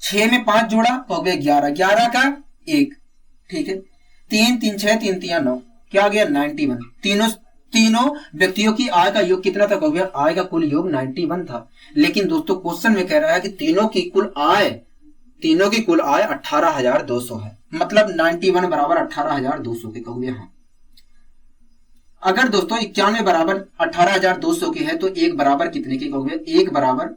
6 में 5 जोड़ा कहोगे 11 का 1। ठीक है, 3 3 6 3 3 9 क्या आ गया? 91। तीनों व्यक्तियों की आय का योग कितना था कहोगे? आय का कुल योग 91 था। लेकिन दोस्तों क्वेश्चन में कह रहा है कि तीनों की कुल आय 18,200 है, मतलब 91 बराबर 18,200 के कहोगे? हाँ। अगर दोस्तों 91 बराबर 18,200 के है तो 1 बराबर कितने के कहोगे? 1 बराबर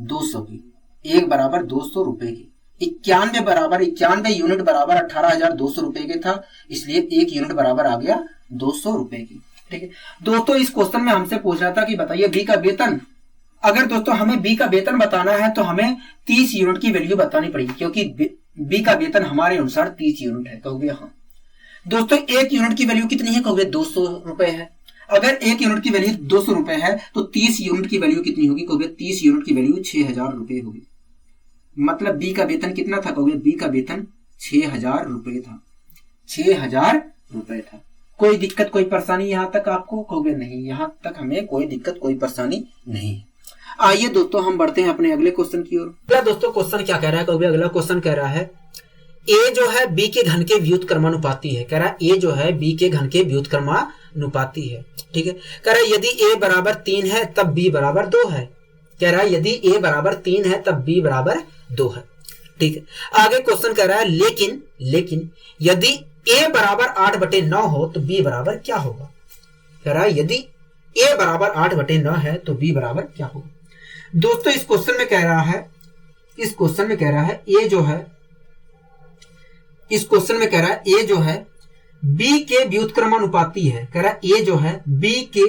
200 की, 1 बराबर 200 रुपए की। 91 यूनिट बराबर 18,200 रुपए के था, इसलिए 1 यूनिट बराबर आ गया 200 रुपए की। ठीक है दोस्तों, इस क्वेश्चन में हमसे पूछ रहा था कि बताइए बी का वेतन। अगर दोस्तों हमें बी का वेतन बताना है तो हमें 30 यूनिट की वैल्यू बतानी पड़ेगी, क्योंकि बी का वेतन हमारे अनुसार 30 यूनिट है। कहोगे हाँ दोस्तों, 1 यूनिट की वैल्यू कितनी है? कहोगे 200 रुपए है। अगर 1 यूनिट की वैल्यू 200 रुपए है तो 30 यूनिट की वैल्यू कितनी होगी? कहोगे 30 यूनिट की वैल्यू 6,000 रुपए होगी। मतलब बी का वेतन कितना था? कहोगे बी का वेतन 6,000 रुपए था। 6,000 रुपए था। कोई दिक्कत कोई परेशानी यहां तक आपको? कहोगे नहीं, यहां तक हमें कोई दिक्कत कोई परेशानी नहीं है। आइए दोस्तों हम बढ़ते हैं अपने अगले क्वेश्चन की ओर। अगला दोस्तों क्वेश्चन क्या कह रहा है? कहोगे अगला क्वेश्चन कह रहा है ए जो है बी के घन के व्युत्क्रमानुपाती है। कह रहा है ए जो है बी के घन के व्युत्क्रमानुपाती है। ठीक है, कह रहा है यदि ए बराबर 3 है तब बी बराबर 2 है। कह रहा है यदि ए बराबर 3 है तब बी बराबर 2 है। ठीक है, आगे क्वेश्चन कह रहा है लेकिन यदि ए बराबर 8/9 हो तो बी बराबर क्या होगा? कह रहा है यदि ए बराबर 8/9 है तो बी बराबर क्या होगा? दोस्तों इस क्वेश्चन में कह रहा है ए जो है बी के व्युत्क्रमानुपाती है। कह रहा है ए जो है बी के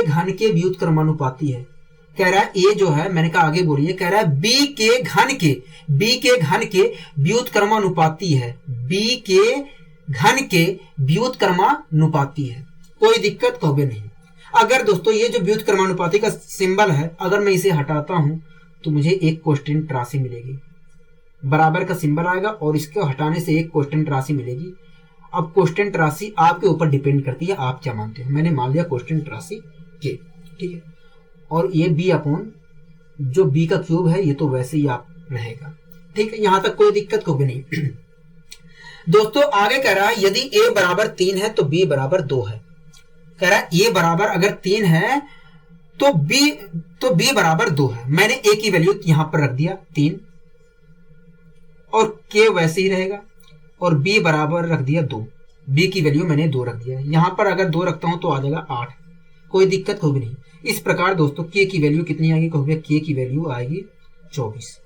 घन के व्युत्क्रमानुपाती है। कह रहा है ए जो है, मैंने कहा आगे बोलिए, कह रहा है बी के घन के व्युत्क्रमानुपाती है। बी के घन के व्युत्क्रमानुपाती है। कोई दिक्कत कहोगे नहीं। अगर दोस्तों ये जो व्युत्क्रमानुपाती का सिंबल है, अगर मैं इसे हटाता हूं तो मुझे एक कोष्टक राशि मिलेगी। बराबर का सिंबल आएगा और इसको हटाने से एक कोष्टक राशि मिलेगी। अब कोष्टक राशि आपके ऊपर डिपेंड करती है, आप क्या मानते हो। मैंने मान लिया कोष्टक राशि के। ठीक है, और ये बी अपॉन जो बी का क्यूब है ये तो वैसे ही आप रहेगा। ठीक है, यहां तक कोई दिक्कत को भी नहीं। दोस्तों आगे कह रहा है यदि ए बराबर 3 है तो बी बराबर 2 है। कह रहा है ए बराबर अगर 3 है तो बी बराबर 2 है। मैंने ए की वैल्यू यहां पर रख दिया 3 और के वैसे ही रहेगा, और बी बराबर रख दिया 2। बी की वैल्यू मैंने 2 रख दिया। यहां पर अगर 2 रखता हूं तो आ जाएगा 8। कोई दिक्कत होगी नहीं। इस प्रकार दोस्तों के की वैल्यू कितनी आएगी? कहोगे के की वैल्यू आएगी 24।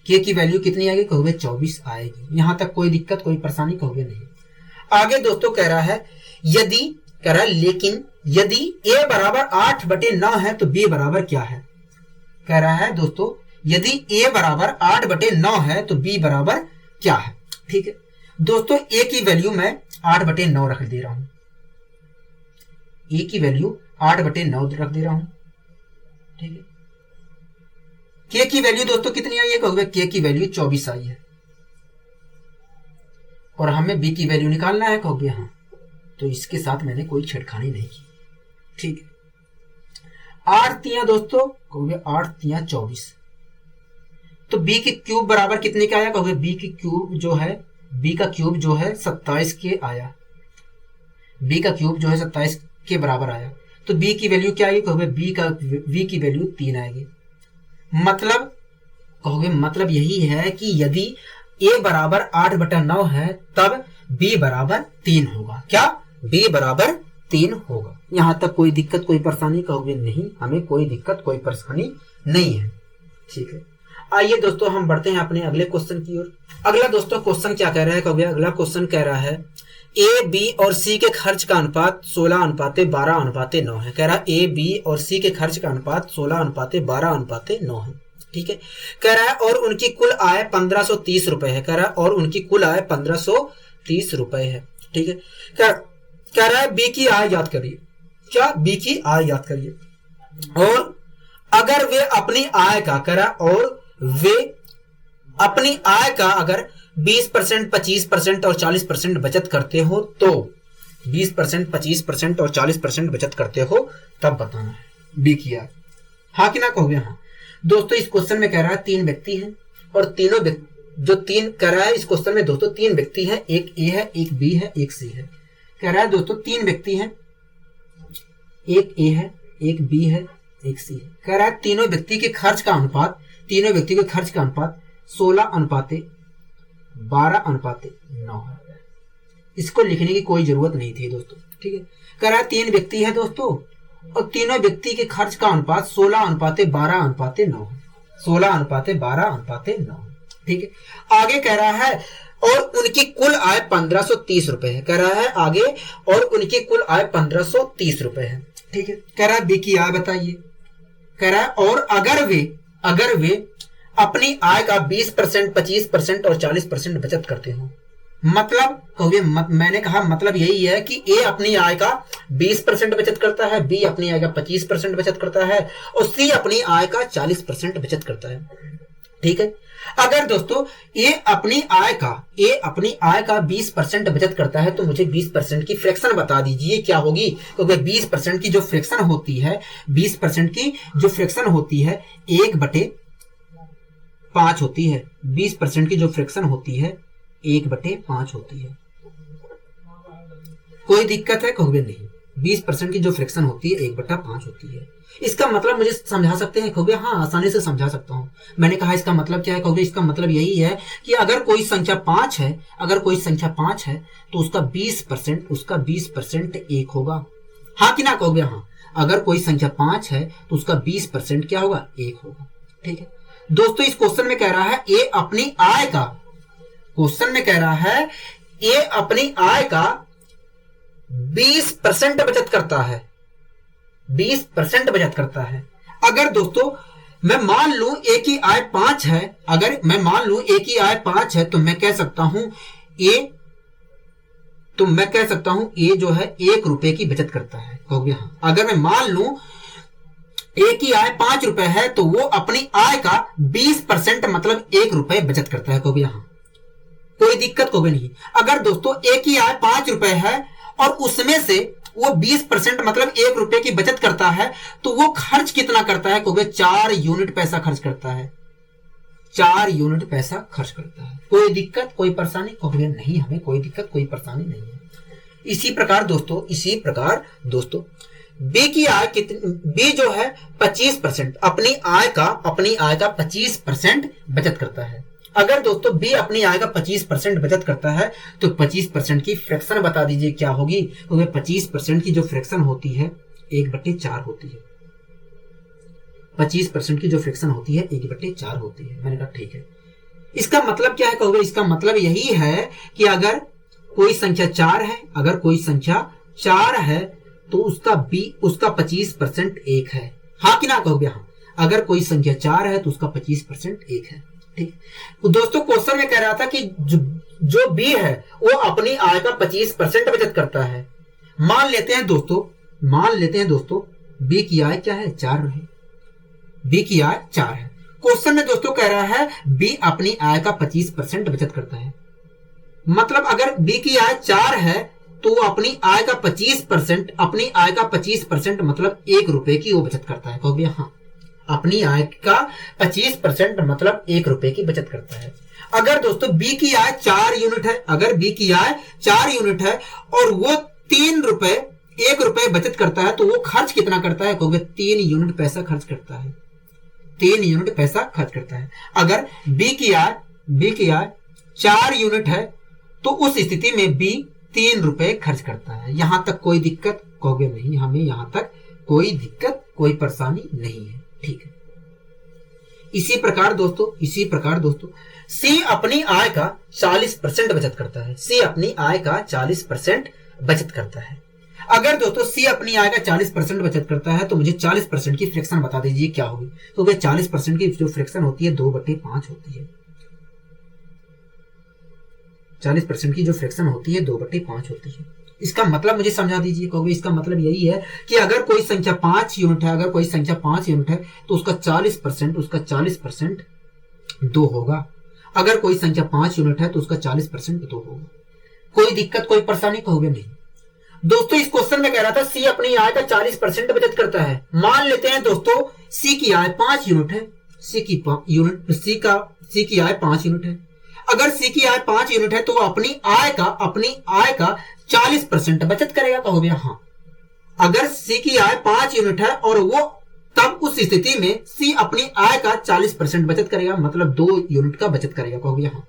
के की वैल्यू कितनी आएगी? कहोगे 24 आएगी। यहां तक कोई दिक्कत कोई परेशानी कहोगे नहीं। आगे दोस्तों कह रहा है लेकिन यदि ए बराबर 8/9 है तो बी बराबर क्या है? कह रहा है दोस्तों यदि ए बराबर 8/9 है तो बी बराबर क्या है? ठीक है दोस्तों, ए की वैल्यू मैं 8/9 रख दे रहा हूं। ए की वैल्यू 8/9 रख दे रहा हूं। ठीक है, के की वैल्यू दोस्तों कितनी आई है? कहोगे के की वैल्यू 24 आई है। और हमें बी की वैल्यू निकालना है। कहोगे हाँ, तो इसके साथ मैंने कोई छेड़खानी नहीं की। ठीक है, 8 तियां दोस्तों, कहोगे 8 तियां 24। तो बी की क्यूब बराबर कितने का आया? कहोगे बी की क्यूब जो है 27 के आया। बी का क्यूब जो है 27 के बराबर आया। तो बी की वैल्यू क्या आएगी? कहोगे बी की वैल्यू 3 आएगी। मतलब यही है कि यदि ए बराबर 8/9 है तब बी बराबर 3 होगा। क्या? बी बराबर 3 होगा। यहां तक कोई दिक्कत कोई परेशानी? कहोगे नहीं, हमें कोई दिक्कत कोई परेशानी नहीं है। ठीक है, आइए दोस्तों हम बढ़ते हैं अपने अगले क्वेश्चन की ओर। अगला दोस्तों क्वेश्चन क्या कह रहा है? कहोगे अगला क्वेश्चन कह रहा है ए बी और सी के खर्च का अनुपात 16:12:9 है। कह रहा है ए बी और सी के खर्च का अनुपात 16:12:9 है। ठीक है, कह रहा है और उनकी कुल आय 1530 रुपए है। कह रहा है और उनकी कुल आय 1530 रुपए है। ठीक है, कह रहा है बी की आय याद करिए। क्या? बी की आय याद करिए। और अगर वे अपनी आय का, कह रहा है और वे अपनी आय का अगर 20%, 25% और 40% बचत करते हो तो 20%, 25% और 40% बचत करते हो तब बताना है बी की आय। हाँ कि ना? कहोगे हाँ। दोस्तों इस क्वेश्चन में कह रहा है 3 व्यक्ति हैं और तीनों जो 3 कह रहा है इस क्वेश्चन में दोस्तों 3 व्यक्ति हैं। एक ए है, एक बी है, एक सी है। कह रहा है दोस्तों 3 व्यक्ति हैं, एक ए है, एक बी है, एक सी है। कह रहा है तीनों व्यक्ति के खर्च का अनुपात 16:12:9 है। इसको लिखने की कोई जरूरत नहीं थी दोस्तों। ठीक है, कह रहा है 3 व्यक्ति है दोस्तों और तीनों व्यक्ति के खर्च का अनुपात 16:12:9 है। 16:12:9। ठीक है। आगे कह रहा है और उनकी कुल आय 1530 रुपए है। कह रहा है आगे और उनकी कुल आय 1530 रुपए है। ठीक है। कह रहा है बी की आय बताइए। कह रहा है और अगर वे अपनी आय का 20%, 25% और 40% बचत करते हो। मतलब कहोगे मैंने कहा मतलब यही है कि ए अपनी आय का 20% बचत करता है, बी अपनी आय का 25% बचत करता है और सी अपनी आय का 40% बचत करता है। ठीक है। अगर दोस्तों ए अपनी आय का 20% बचत करता है तो मुझे 20% की फ्रैक्शन बता दीजिए क्या होगी। क्योंकि 20% की जो फ्रैक्शन होती है 20% की जो फ्रैक्शन होती है 1/5 होती है। 20% की जो फ्रैक्शन होती है 1/5 होती है। कोई दिक्कत है? कहोगे नहीं। 20% की जो फ्रैक्शन होती है 1/5 होती है। इसका मतलब मुझे समझा सकते हैं? कहोगे हाँ, आसानी से समझा सकता हूं। मैंने कहा इसका मतलब क्या है? कहोगे इसका मतलब यही है कि अगर कोई संख्या 5 है तो उसका 20% 1 होगा। हाँ कि ना? कहोगे हाँ। अगर कोई संख्या 5 है तो उसका 20% क्या होगा? 1 होगा। ठीक है दोस्तों। इस क्वेश्चन में कह रहा है ए अपनी आय का 20% बचत करता है। 20% बचत करता है। अगर दोस्तों मैं मान लूं ए की आय 5 है, तो मैं कह सकता हूं ए जो है 1 रुपए की बचत करता है। कहोगे हाँ। अगर मैं मान लूं ए की आय 5 रुपए है तो वो अपनी आय का 20% मतलब 1 रुपए बचत करता है। कहोगे हाँ। कोई दिक्कत? कहोगे नहीं। अगर दोस्तों ए की आय 5 रुपए है और उसमें से वो 20% मतलब 1 रुपए की बचत करता है तो वो खर्च कितना करता है? कहोगे 4 यूनिट पैसा खर्च करता है। 4 यूनिट पैसा खर्च करता है। कोई दिक्कत, कोई परेशानी? कहोगे नहीं, हमें कोई दिक्कत, कोई परेशानी नहीं है। इसी प्रकार दोस्तों बी की आय बी जो है 25% अपनी आय का 25% बचत करता है। अगर दोस्तों बी अपनी आय का 25% बचत करता है तो 25% की फ्रैक्शन बता दीजिए क्या होगी। क्योंकि 25% की जो फ्रैक्शन होती है 1/4 होती है। 25% की जो फ्रैक्शन होती है 1/4 होती है। मैंने कहा ठीक है। इसका मतलब क्या है? कहोगे इसका मतलब यही है कि अगर कोई संख्या 4 है तो उसका 25% 1 है। हाँ कि ना? कहोगे हाँ। अगर कोई संख्या 4 है तो उसका 25% 1 है। ठीक। तो दोस्तों क्वेश्चन में कह रहा था कि जो बी है वो अपनी आय का 25% बचत करता है। मान लेते हैं दोस्तों बी की आय क्या है? 4 है। बी की आय 4 है। क्वेश्चन में दोस्तों कह रहा है बी अपनी आय का 25% बचत करता है। मतलब अगर बी की आय 4 है तो वो अपनी आय का 25% मतलब 1 रुपए की वो बचत करता है। कहोगे हाँ। अपनी आय का 25% मतलब 1 रुपए की बचत करता है। अगर दोस्तों बी की आय 4 यूनिट है, और वो 1 रुपए बचत करता है तो वो खर्च कितना करता है? कहोगे 3 यूनिट पैसा खर्च करता है। 3 यूनिट पैसा खर्च करता है। अगर बी की आय 4 यूनिट है तो उस स्थिति में बी 3 रुपए खर्च करता है। यहां तक कोई दिक्कत? कहोगे नहीं, हमें यहां तक कोई दिक्कत, कोई परेशानी नहीं है। ठीक है। इसी प्रकार दोस्तों सी अपनी आय का 40% बचत करता है। सी अपनी आय का 40% बचत करता है। अगर दोस्तों सी अपनी आय का 40% बचत करता है तो मुझे 40% की फ्रैक्शन बता दीजिए क्या होगी। तो भाई 40% की जो फ्रैक्शन होती है 2/5 होती है। 40% की जो फ्रैक्शन होती है 2/5 होती है। इसका मतलब मुझे समझा दीजिए। कहोगे इसका मतलब यही है कि अगर कोई संख्या 5 यूनिट है तो उसका 40% 2 होगा। अगर कोई संख्या 5 यूनिट है तो उसका 40% 2 होगा। कोई दिक्कत, कोई परेशानी? कहोगे नहीं। दोस्तों इस क्वेश्चन में कह रहा था सी अपनी आय का 40% बचत करता है। मान लेते हैं दोस्तों सी की आय 5 यूनिट है। सी की आय 5 यूनिट है। अगर सी की आय 5 यूनिट है तो वो अपनी आय का 40% बचत करेगा। कहोगे हाँ। अगर सी की आय 5 यूनिट है और वो तब उस स्थिति में सी अपनी आय का 40% बचत करेगा, मतलब 2 यूनिट का बचत करेगा। कहोगे हाँ।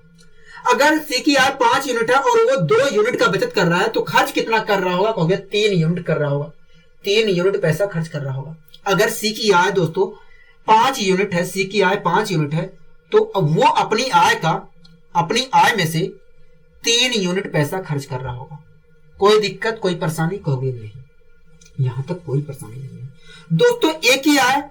अगर सी की आय 5 यूनिट है और वो 2 यूनिट का बचत कर रहा है तो खर्च कितना कर रहा होगा? कहोगे 3 यूनिट कर रहा होगा। 3 यूनिट पैसा खर्च कर रहा होगा। अगर सी की आय दोस्तों 5 यूनिट है, सी की आय 5 यूनिट है, तो अब वो अपनी आय में से 3 यूनिट पैसा खर्च कर रहा होगा। कोई दिक्कत, कोई परेशानी कहोगे नहीं, यहां तक कोई परेशानी नहीं है दोस्तों। ए की आय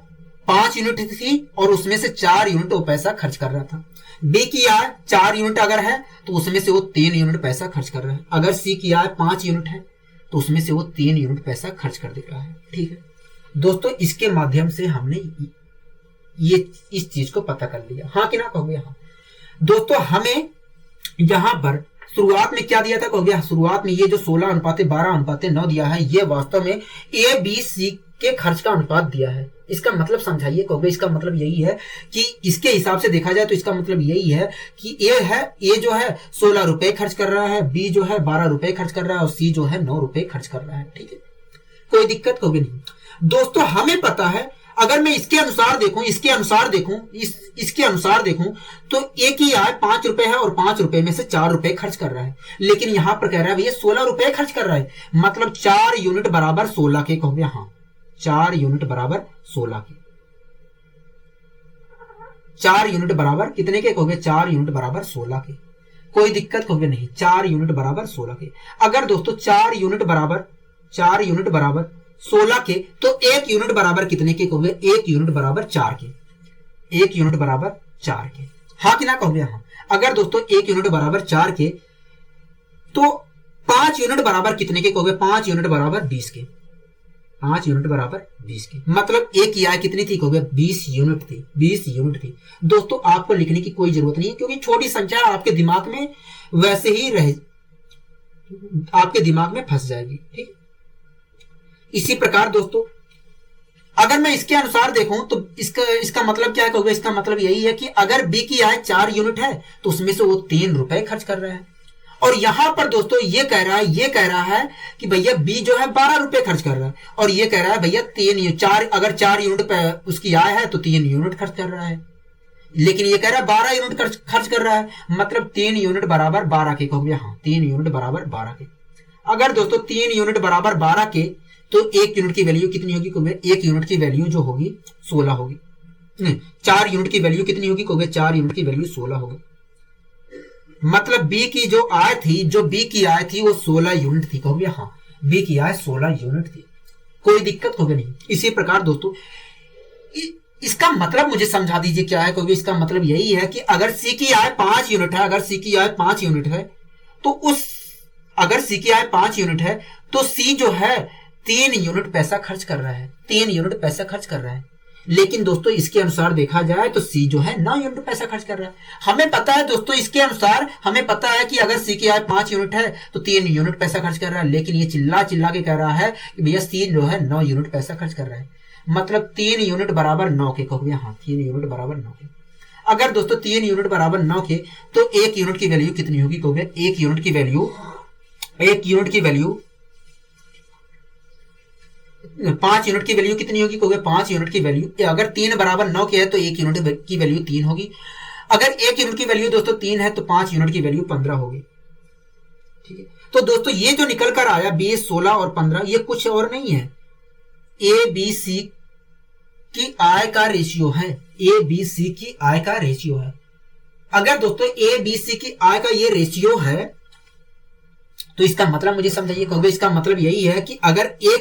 5 यूनिट थी और उसमें से 4 यूनिट वो पैसा खर्च कर रहा था। बी की आय 4 यूनिट अगर है तो उसमें से वो 3 यूनिट पैसा खर्च कर रहा है। अगर सी की आय 5 यूनिट है तो उसमें से वो 3 यूनिट पैसा खर्च कर दे रहा है। ठीक है दोस्तों, इसके माध्यम से हमने ये इस चीज को पता कर लिया, हाँ कि ना कहोगे? हाँ दोस्तों, हमें यहां पर शुरुआत में क्या दिया था कहोगे? शुरुआत में ये जो 16:12:9 दिया है, ये वास्तव में ए बी सी के खर्च का अनुपात दिया है। इसका मतलब समझाइए कहोगे? इसका मतलब यही है कि इसके हिसाब से देखा जाए तो इसका मतलब यही है कि ए जो है 16 रुपए खर्च कर रहा है, बी जो है 12 रुपए खर्च कर रहा है और सी जो है 9 रुपए खर्च कर रहा है। ठीक है, कोई दिक्कत कहोगे नहीं दोस्तों। हमें पता है, अगर मैं इसके अनुसार देखूं तो ए की आय 5 रुपए है और 5 रुपए में से 4 रुपए खर्च कर रहा है, लेकिन यहां पर कह रहा है भैया 16 रुपए खर्च कर रहा है, मतलब 4 यूनिट बराबर 16 के कहोगे? हाँ, 4 यूनिट बराबर 16 के। 4 यूनिट बराबर कितने के कहोगे? 4 यूनिट बराबर 16 के। कोई दिक्कत कहोगे नहीं, 4 यूनिट बराबर 16 के। अगर दोस्तों 4 यूनिट बराबर 16 के, तो 1 यूनिट बराबर कितने के कहोगे? 1 यूनिट बराबर 4 के। 1 यूनिट बराबर 4 के, हाँ कि ना कहोगे? हाँ। अगर दोस्तों 1 यूनिट बराबर 4 के, तो 5 यूनिट बराबर कितने के कहोगे? 5 यूनिट बराबर 20 के। 5 यूनिट बराबर 20 के, मतलब ए की आय कितनी थी कहोगे? 20 यूनिट थी। 20 यूनिट थी दोस्तों। आपको लिखने की कोई जरूरत नहीं है, क्योंकि छोटी संख्या आपके दिमाग में वैसे ही आपके दिमाग में फंस जाएगी। ठीक, इसी प्रकार दोस्तों, अगर मैं इसके अनुसार देखूं तो इसका मतलब क्या है कहोगे? इसका मतलब यही है कि अगर बी की आय 4 यूनिट है तो उसमें से वो 3 रुपए खर्च कर रहा है। और यहां पर दोस्तों ये कह रहा है कि भैया बी जो है 12 रुपए खर्च कर रहा है, और ये कह रहा है भैया 4 अगर 4 यूनिट उसकी आय है तो 3 यूनिट खर्च कर रहा है, लेकिन ये कह रहा है 12 यूनिट खर्च कर रहा है, मतलब 3 यूनिट बराबर 12 के कहोगे? हाँ, 3 यूनिट बराबर 12 के। अगर दोस्तों 3 यूनिट बराबर 12 के, तो 1 यूनिट की वैल्यू कितनी होगी कहोगे? 1 यूनिट की वैल्यू जो होगी 16 होगी। 4 यूनिट की वैल्यू कितनी होगी कहोगे? 4 यूनिट की वैल्यू 16 होगी। मतलब बी की जो आय थी वो 16 यूनिट थी कहोगे? हाँ, बी की आय 16 यूनिट थी। कोई दिक्कत कहोगे नहीं। इसी प्रकार दोस्तों, इसका मतलब मुझे समझा दीजिए क्या है कहोगे? इसका मतलब यही है कि अगर सी की आय 5 यूनिट है, तो सी जो है 3 यूनिट पैसा खर्च कर रहा है। 3 यूनिट पैसा खर्च कर रहा है, लेकिन दोस्तों इसके अनुसार देखा जाए तो सी जो है 9 यूनिट पैसा खर्च कर रहा है। हमें पता है दोस्तों, इसके अनुसार हमें पता है कि अगर सी की आय 5 यूनिट है तो 3 यूनिट पैसा खर्च कर रहा है, लेकिन ये चिल्ला के कह रहा है कि भैया सी जो है 9 यूनिट पैसा खर्च कर रहा है, मतलब 3 यूनिट बराबर 9 के कहोगे? हाँ, 3 यूनिट बराबर 9 के। अगर दोस्तों 3 यूनिट बराबर 9 के, तो 1 यूनिट की वैल्यू कितनी होगी कहोगे? 1 यूनिट की वैल्यू 5 यूनिट की वैल्यू कितनी होगी कहोगे? 5 यूनिट की वैल्यू, अगर 3 बराबर 9 के है तो 1 यूनिट की वैल्यू 3 होगी। अगर 1 यूनिट की वैल्यू दोस्तों 3 है तो 5 यूनिट की वैल्यू 15 होगी। ठीक है, तो दोस्तों ये जो निकल कर आया 20, 16 और 15, ये कुछ और नहीं है, ए बी सी की आय का रेशियो है। ए बी सी की आय का रेशियो है। अगर दोस्तों ए बी सी की आय का ये रेशियो है, तो इसका मतलब मुझे समझाइए कहोगे? इसका मतलब यही है कि अगर ए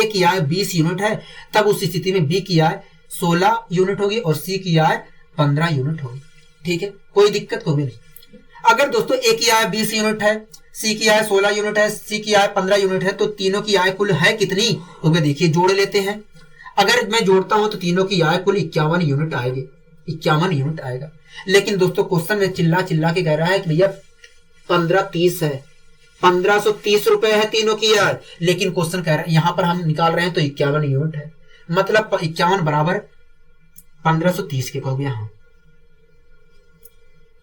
की आय 20 यूनिट है, तब उस स्थिति में बी की आय 16 यूनिट होगी और सी की आय 15 यूनिट होगी। ठीक है, कोई दिक्कत कहोगे नहीं। अगर दोस्तों ए की आय 20 यूनिट है, सी की आय 16 यूनिट है, सी की आय 15 यूनिट है, तो तीनों की आय कुल है कितनी कहोगे? देखिए, जोड़ लेते हैं। अगर मैं जोड़ता हूं तो तीनों की आय कुल 51 यूनिट आएगी। 51 यूनिट आएगा। लेकिन दोस्तों क्वेश्चन में चिल्ला के कह रहा है कि भैया 1530 है, 1530 रुपए है तीनों की आय, लेकिन क्वेश्चन कह रहा है, यहां पर हम निकाल रहे हैं तो 51 यूनिट है, मतलब 51 बराबर 1530 के कहोगे? हाँ,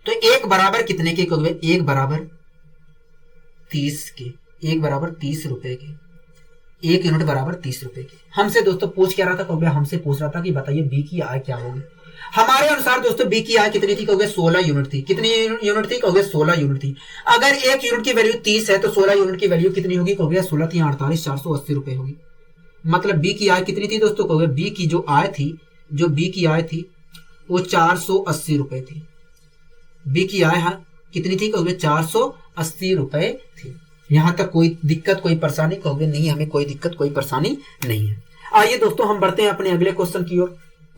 तो 1 बराबर कितने के कहोगे? 1 बराबर 30 के। 1 बराबर 30 रुपए के। 1 यूनिट बराबर 30 रुपए के। हमसे दोस्तों पूछ क्या रहा था कहोगे? हमसे पूछ रहा था कि बताइए बी की आय क्या होगी। हमारे अनुसार दोस्तों बी की आय कितनी थी कहोगे? 16 यूनिट थी। कितनी यूनिट थी कहोगे? 16 यूनिट थी। अगर 1 यूनिट की वैल्यू 30 है तो 16 यूनिट की वैल्यू कितनी होगी कहोगे? 16 × 48 480 रुपए होगी। मतलब बी की आय कितनी थी दोस्तों कहोगे? बी की जो आय थी जो बी की आय थी वो 480 रुपए थी। बी की आय कितनी थी? कहोगे 480 रुपए थी। यहां तक कोई दिक्कत कोई परेशानी? कहोगे नहीं, हमें कोई दिक्कत कोई परेशानी नहीं है। आइए दोस्तों हम बढ़ते हैं अपने अगले क्वेश्चन की ओर।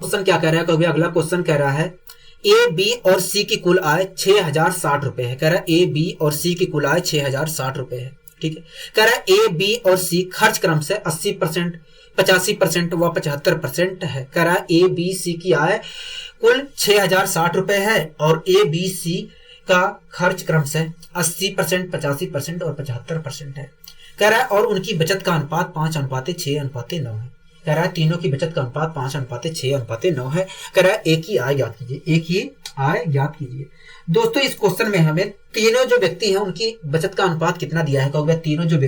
क्वेश्चन क्या कह रहा है? कहोगे अगला क्वेश्चन कह रहा है ए बी और सी की कुल आय 6060 रुपए है। कह रहा है ए बी और सी की कुल आय 6060 रुपए है। ठीक है, कह रहा है ए बी और सी खर्च क्रम से 80%, 85% व 75% है। कह रहा है ए बी सी की आय कुल 6060 रुपए है और ए बी सी का खर्च क्रम से 80%, 85% और 75% है। कह रहा है और उनकी बचत का अनुपात 5:6:9 है। कह रहा है तीनों की बचत का अनुपात 5:6:9 है। कह रहा है एक ही आय ज्ञात कीजिए, एक ही आय ज्ञात कीजिए। दोस्तों इस क्वेश्चन में हमें तीनों जो व्यक्ति हैं उनकी बचत का अनुपात कितना दिया है? कहोगे तीनों जो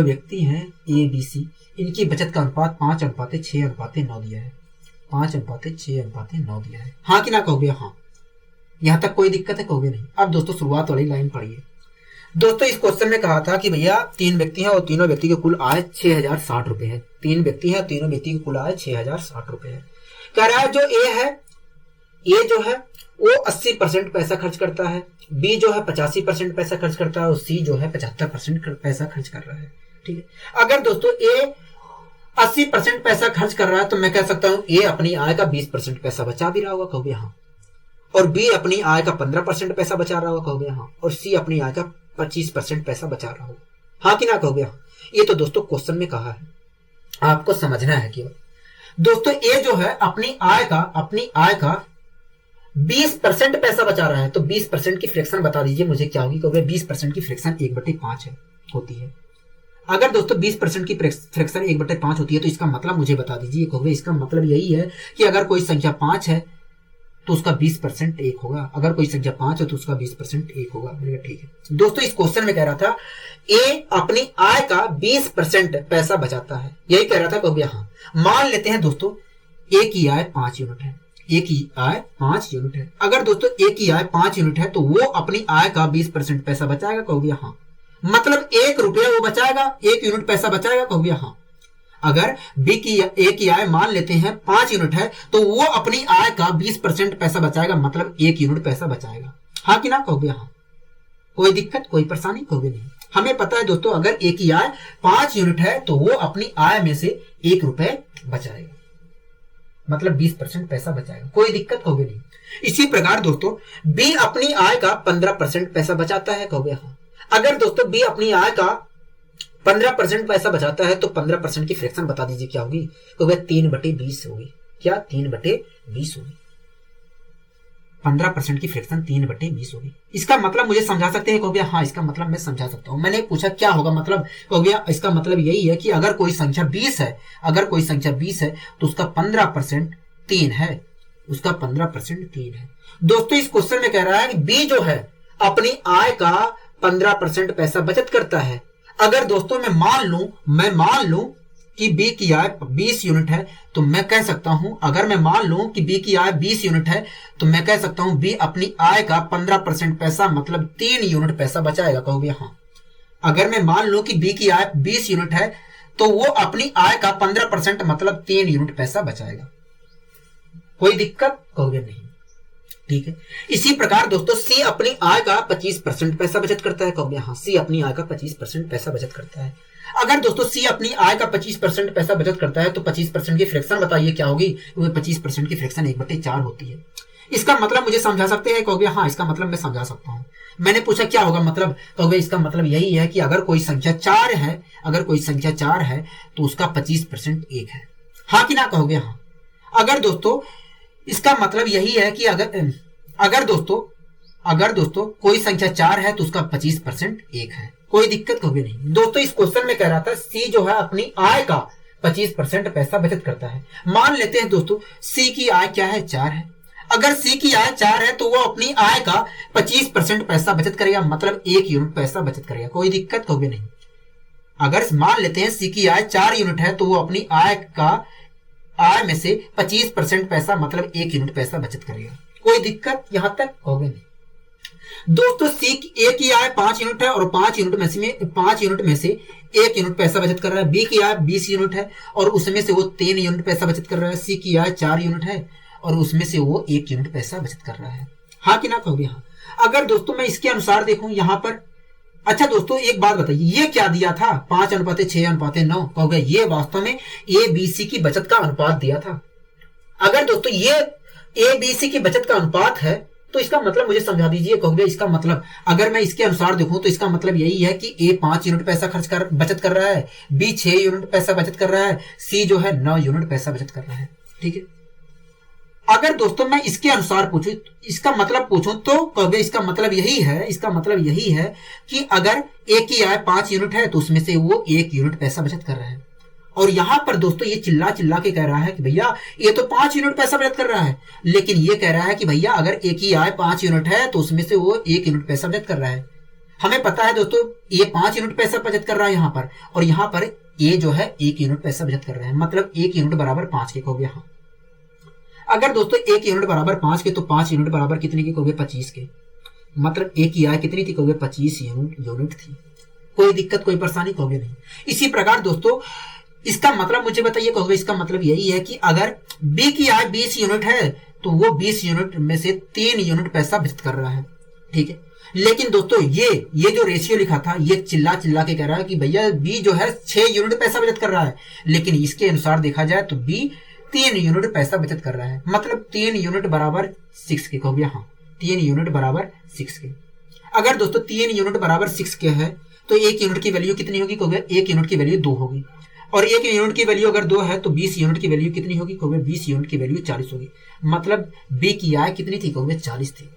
व्यक्ति हैं ए बी सी, इनकी बचत का अनुपात 5:6:9 दिया है। 5:6:9 दिया है। हाँ कि ना? कहोगे हाँ। यहां तक कोई दिक्कत है? कहोगे नहीं। अब दोस्तों शुरुआत वाली लाइन पढ़िए। दोस्तों इस क्वेश्चन में कहा था कि भैया 3 व्यक्ति हैं और तीनों व्यक्ति की कुल आय 6060 रुपए है। 3 व्यक्ति हैं और तीनों व्यक्ति की कुल आय 6060 रुपए है। कह रहा है जो ए जो है वो 80% पैसा खर्च करता है, बी जो है 85% पैसा खर्च करता है और सी जो है 75% पैसा खर्च कर रहा है। ठीक है, अगर दोस्तों ए 80% पैसा खर्च कर रहा है तो मैं कह सकता हूं ए अपनी आय का 20% पैसा बचा भी रहा होगा। कहोगे हाँ। और बी अपनी आय का 15% पैसा बचा रहा होगा। कहोगे हाँ। और सी अपनी आय का 25% पैसा बचा रहा होगा। हाँ कि ना? कहोगे हाँ। ये तो दोस्तों क्वेश्चन में कहा है, आपको समझना है केवल। दोस्तों ए जो है अपनी आय का 20% पैसा बचा रहा है, तो 20% की फ्रैक्शन बता दीजिए मुझे क्या होगी? कहोगे 20% की फ्रैक्शन 1/5 है होती है। अगर दोस्तों 20% की फ्रैक्शन 1/5 होती है तो इसका मतलब मुझे बता दीजिए। कहोगे इसका मतलब यही है कि अगर कोई संख्या 5 है तो उसका 20% 1 होगा। अगर कोई संख्या 5 है तो उसका 20% 1 होगा। ठीक है दोस्तों, इस क्वेश्चन में कह रहा था ए अपनी आय का 20% पैसा बचाता है, यही कह रहा था। कहोगे हाँ। मान लेते हैं दोस्तों ए की आय 5 यूनिट है। ए की आय 5 यूनिट है। अगर दोस्तों ए की आय 5 यूनिट है तो वो अपनी आय का 20% पैसा बचाएगा। कहोगे हाँ। मतलब 1 रुपया वो बचाएगा, 1 यूनिट पैसा बचाएगा। कहोगे हाँ। अगर बी की ए की आय मान लेते हैं 5 यूनिट है तो वो अपनी आय का 20% पैसा बचाएगा, मतलब 1 यूनिट पैसा बचाएगा। हाँ कि ना? कहोगे हाँ। कोई दिक्कत कोई परेशानी? कहोगे नहीं। हमें पता है दोस्तों अगर ए की आय 5 यूनिट है तो वो अपनी आय में से 1 रुपए बचाएगा, मतलब 20% पैसा बचाएगा। कोई दिक्कत? कहोगे नहीं। इसी प्रकार दोस्तों बी अपनी आय का 15% पैसा बचाता है। कहोगे हाँ। अगर दोस्तों बी अपनी आय का 15% पैसा बचाता है तो 15% की फ्रैक्शन बता दीजिए क्या होगी? कहोगे 3/20 होगी। क्या? 3/20 होगी। 15% की फ्रैक्शन 3/20 होगी। इसका मतलब मुझे समझा सकते हैं? कहोगे हाँ, इसका मतलब मैं समझा सकता हूं। मैंने पूछा क्या होगा मतलब? कहोगे इसका मतलब यही है कि अगर कोई संख्या 20 है, तो उसका 15% 3 है, उसका 15% 3 है। दोस्तों इस क्वेश्चन में कह रहा है कि बी जो है अपनी आय का 15% पैसा बचत करता है। अगर दोस्तों मैं मान लूं कि बी की आय 20 यूनिट है तो मैं कह सकता हूं, अगर मैं मान लूं कि बी की आय 20 यूनिट है तो मैं कह सकता हूं बी अपनी आय का 15% पैसा मतलब 3 यूनिट पैसा बचाएगा। कहोगे हाँ। अगर मैं मान लूं कि बी की आय 20 यूनिट है तो वो अपनी आय का 15% मतलब 3 यूनिट पैसा बचाएगा। कोई दिक्कत? कहोगे नहीं। ठीक है। इसी प्रकार दोस्तों सी अपनी आय का 25% पैसा बचत करता है। कहोगे हाँ, सी अपनी आय का 25% पैसा बचत करता है। अगर दोस्तों सी अपनी आय का 25% पैसा बचत करता है तो 25% की फ्रैक्शन बताइए क्या होगी? 25% की फ्रैक्शन 1/4 होती है। इसका मतलब मुझे समझा सकते हैं? कहोगे हाँ, इसका मतलब मैं समझा सकता हूं। मैंने पूछा क्या होगा मतलब? कहोगे इसका मतलब यही है कि अगर कोई संख्या 4 है, तो उसका 25% 1 है। हाँ कि ना? कहोगे हाँ। अगर दोस्तों इसका मतलब यही है कि अगर दोस्तों कोई संख्या 4 है तो उसका 25% 1 है। कोई दिक्कत? कहोगे नहीं। दोस्तों इस क्वेश्चन में कह रहा था सी जो है अपनी आय का 25% पैसा बचत करता है। मान लेते हैं दोस्तों सी की आय क्या है? 4 है। अगर सी की आय 4 है तो वो अपनी आय का 25% पैसा बचत करेगा, मतलब 1 यूनिट पैसा बचत करेगा। कोई दिक्कत? कहोगे नहीं। अगर मान लेते हैं सी की आय 4 यूनिट है तो वो अपनी आय में से 25% पैसा मतलब 1 यूनिट पैसा बचत करेगा। कोई दिक्कत यहां तक? कहोगे नहीं। दोस्तों सी ए की आय 5 यूनिट है और 5 यूनिट में से 1 यूनिट पैसा बचत कर रहा है। बी की आय 20 यूनिट है और उसमें से वो 3 यूनिट पैसा बचत कर रहा है। सी की आय 4 यूनिट है और उसमें से वो 1 यूनिट पैसा बचत कर रहा है। हाँ कि ना कहोगे? हाँ। अगर दोस्तों मैं इसके अनुसार देखूं यहां पर, अच्छा दोस्तों एक बात बताइए, ये क्या दिया था? 5:6:9 कहोगे ये वास्तव में ए बी सी की बचत का अनुपात दिया था। अगर दोस्तों ये ए बी सी की बचत का अनुपात है तो इसका मतलब मुझे समझा दीजिए। कहोगे इसका मतलब, अगर मैं इसके अनुसार देखूं तो इसका मतलब यही है कि ए 5 यूनिट पैसा बचत कर रहा है, बी 6 यूनिट पैसा बचत कर रहा है, सी जो है 9 यूनिट पैसा बचत कर रहा है। ठीक है। अगर दोस्तों मैं इसके अनुसार पूछूं, इसका मतलब पूछूं तो कहोगे इसका मतलब यही है कि अगर ए की आय 5 यूनिट है तो उसमें से वो 1 यूनिट पैसा बचत कर रहा है। और यहां पर दोस्तों ये चिल्ला चिल्ला के कह रहा है कि भैया ये तो 5 यूनिट पैसा बचत कर रहा है, लेकिन ये कह रहा है कि भैया अगर ए की आय 5 यूनिट है तो उसमें से वो 1 यूनिट पैसा बचत कर रहा है। हमें पता है दोस्तों ये 5 यूनिट पैसा बचत कर रहा है यहां पर, और यहां पर ए जो है 1 यूनिट पैसा बचत कर रहा है, मतलब 1 यूनिट बराबर 5 के कहोगे। यहां अगर दोस्तों 1 यूनिट बराबर 5 के तो 5 यूनिट बराबर कितने के कहोगे? 25 के। मतलब ए की आय कितनी थी कहोगे? 25 यूनिट थी। कोई दिक्कत कोई परेशानी कहोगे नहीं। इसी प्रकार दोस्तों इसका मतलब मुझे बताइए कहोगे, इसका मतलब यही है कि अगर बी की आय 20 यूनिट है तो वो 20 यूनिट में से 3 यूनिट पैसा बचत कर रहा है। ठीक है। लेकिन दोस्तों ये जो रेशियो लिखा था ये चिल्ला चिल्ला के कह रहा है कि भैया बी जो है 6 यूनिट पैसा बचत कर रहा है, लेकिन इसके अनुसार देखा जाए तो बी 3 यूनिट पैसा बचत कर रहा है। मतलब 3 यूनिट बराबर 6 के कहोगे। हाँ, 3 यूनिट बराबर 6 के। अगर दोस्तों 3 यूनिट बराबर 6 के है तो 1 यूनिट की वैल्यू कितनी होगी कहोगे? 1 यूनिट की वैल्यू 2 होगी, और 1 यूनिट की वैल्यू अगर 2 है तो 20 यूनिट की वैल्यू कितनी होगी कहोगे? 20 यूनिट की वैल्यू 40 होगी। मतलब बी की आय कितनी थी कहोगे? 40 थी।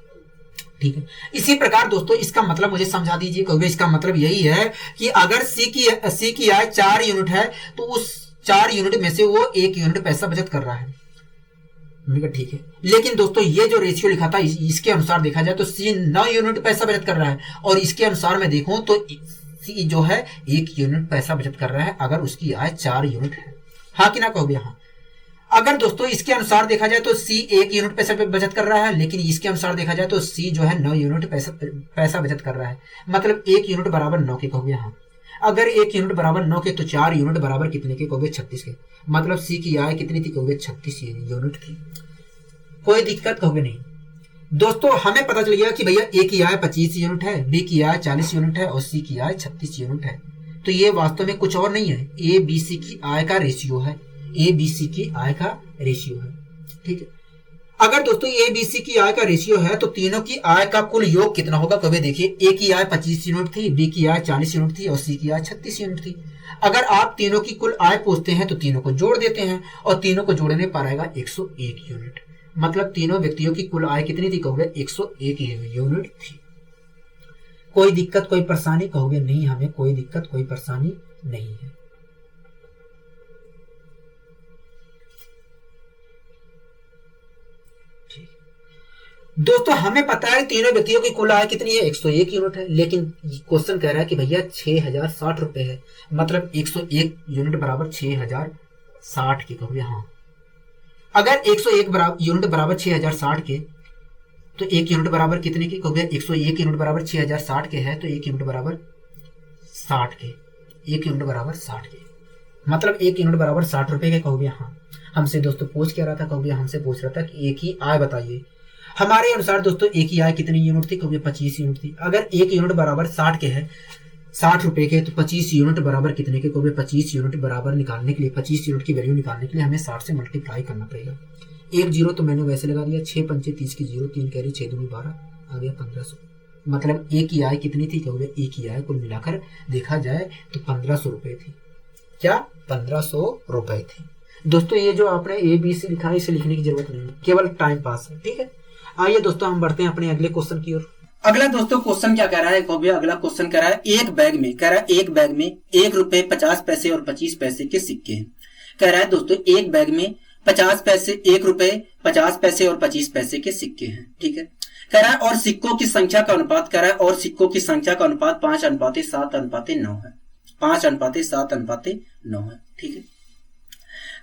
ठीक है। इसी प्रकार दोस्तों इसका मतलब मुझे समझा दीजिए कहोगे, इसका मतलब यही है कि अगर सी की आय 4 यूनिट है तो उस 4 यूनिट में से वो 1 यूनिट पैसा बचत कर रहा है। ठीक है। लेकिन दोस्तों ये जो रेशियो लिखा था इसके अनुसार देखा जाए तो सी 9 यूनिट पैसा बचत कर रहा है, और इसके अनुसार मैं देखूं तो सी जो है 1 यूनिट पैसा बचत कर रहा है अगर उसकी आय 4 यूनिट है। हाँ कि ना कहोगे? हाँ। अगर दोस्तों इसके अनुसार देखा जाए तो सी 1 यूनिट पैसा बचत कर रहा है, लेकिन इसके अनुसार देखा जाए तो सी जो है 9 यूनिट पैसा बचत कर रहा है। मतलब 1 यूनिट बराबर 9 के कहोगे। हाँ। अगर 1 यूनिट बराबर 9 के तो 4 यूनिट बराबर कितने के कहोगे? 36 के। मतलब सी की आय कितनी थी कहोगे? 36 यूनिट थी। कोई दिक्कत कहोगे नहीं। दोस्तों हमें पता चल गया कि भैया ए की आय 25 यूनिट है, बी की आय 40 यूनिट है और सी की आय 36 यूनिट है। तो ये वास्तव में कुछ और नहीं है, ए बी सी की आय का रेशियो है। ए बी सी की आय का रेशियो है। ठीक है। अगर दोस्तों ए बी सी की आय का रेशियो है तो तीनों की आय का कुल योग कितना होगा कभी? देखिए ए की आय 25 यूनिट थी, बी की आय 40 यूनिट थी और सी की आय 36 यूनिट थी। अगर आप तीनों की कुल आय पूछते हैं तो तीनों को जोड़ देते हैं और तीनों को जोड़ने पर आएगा 101 यूनिट। मतलब तीनों व्यक्तियों की कुल आय कितनी थी कहोगे? 101 यूनिट थी। कोई दिक्कत कोई परेशानी कहोगे? नहीं, हमें कोई दिक्कत कोई परेशानी नहीं है। ठीक। दोस्तों हमें पता है तीनों व्यक्तियों की कुल आय कितनी है? 101 यूनिट है, लेकिन क्वेश्चन कह रहा है कि भैया 6060 रुपए है। मतलब 101 यूनिट बराबर 6060 की कहोगे। हाँ। अगर 101 यूनिट बराबर 6060 के तो 1 यूनिट बराबर कितने के कहोगे? 101 यूनिट बराबर 6060 के है तो 1 यूनिट बराबर 60 के। 1 यूनिट बराबर 60 के। मतलब 1 यूनिट बराबर 60 रुपए के कहोगे। हाँ। हमसे दोस्तों पूछ क्या रहा था कहोगे? हमसे पूछ रहा था कि एक ही आय बताइए। हमारे अनुसार दोस्तों एक ही आय कितनी यूनिट थी कहोगे? 25 यूनिट थी। अगर 1 यूनिट बराबर 60 के है, 60 रुपए के, तो 25 यूनिट बराबर कितने के कहोगे? 25 यूनिट बराबर निकालने के लिए, 25 यूनिट की वैल्यू निकालने के लिए हमें 60 से मल्टीप्लाई करना पड़ेगा। 1 जीरो तो मैंने वैसे लगा दिया, 6 पंचे 30 की जीरो, 3 कैरी 6 दूनी 12, आ गया 1500। मतलब एक ही आय कितनी थी कहोगे? एक ही आय कुल मिलाकर देखा जाए तो 1500 रुपए थी। क्या? 1500 रुपए थी। दोस्तों ये जो आपने ए बी सी लिखा है इसे लिखने की जरूरत नहीं है, केवल टाइम पास है। ठीक है। आइए दोस्तों हम बढ़ते हैं अपने अगले क्वेश्चन की ओर। अगला दोस्तों क्वेश्चन क्या कह रहा है? अगला क्वेश्चन कह रहा है एक बैग में, कह रहा है एक बैग में 1 रुपए 50 पैसे और 25 पैसे के सिक्के हैं। कह रहा है दोस्तों एक बैग में 50 पैसे, 1 रुपए 50 पैसे और 25 पैसे के सिक्के हैं। ठीक है। कह रहा है और सिक्कों की संख्या का अनुपात, कह रहा है और सिक्कों की संख्या का अनुपात 5:7:9 है। 5:7:9 है। ठीक है।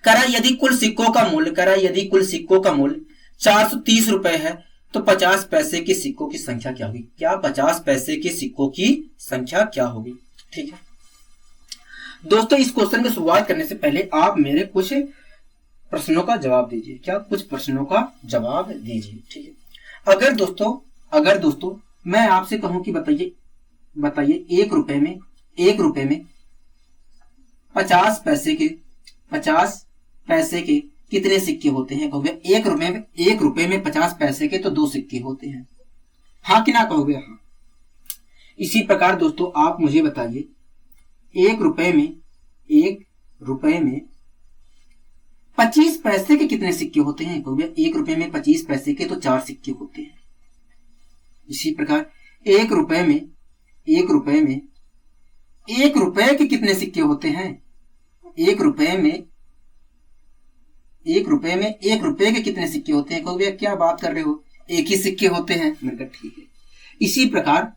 कह रहा है यदि कुल सिक्कों का मूल्य, कह रहा है यदि कुल सिक्कों का मूल्य 430 रुपए है तो 50 पैसे के सिक्कों की संख्या क्या होगी? क्या 50 पैसे के सिक्कों की संख्या क्या होगी? ठीक है दोस्तों, इस क्वेश्चन की शुरुआत करने से पहले आप मेरे कुछ प्रश्नों का जवाब दीजिए। क्या? कुछ प्रश्नों का जवाब दीजिए। ठीक है, अगर दोस्तों मैं आपसे कहूं कि बताइए 1 रुपए में 50 पैसे के कितने सिक्के होते हैं? कहोगे 1 रुपए में 50 पैसे के तो 2 सिक्के होते हैं। हाँ कि ना कहोगे? हाँ। इसी प्रकार दोस्तों आप मुझे बताइए 1 रुपए में 25 पैसे के कितने सिक्के होते हैं? कहोगे 1 रुपए में 25 पैसे के तो 4 सिक्के होते हैं। इसी प्रकार 1 रुपए में 1 रुपए के कितने सिक्के होते हैं? 1 रुपए में 1 रुपए के कितने सिक्के होते हैं? कहोगे क्या बात कर रहे हो, एक ही सिक्के होते हैं। मैंने कहा ठीक है। इसी प्रकार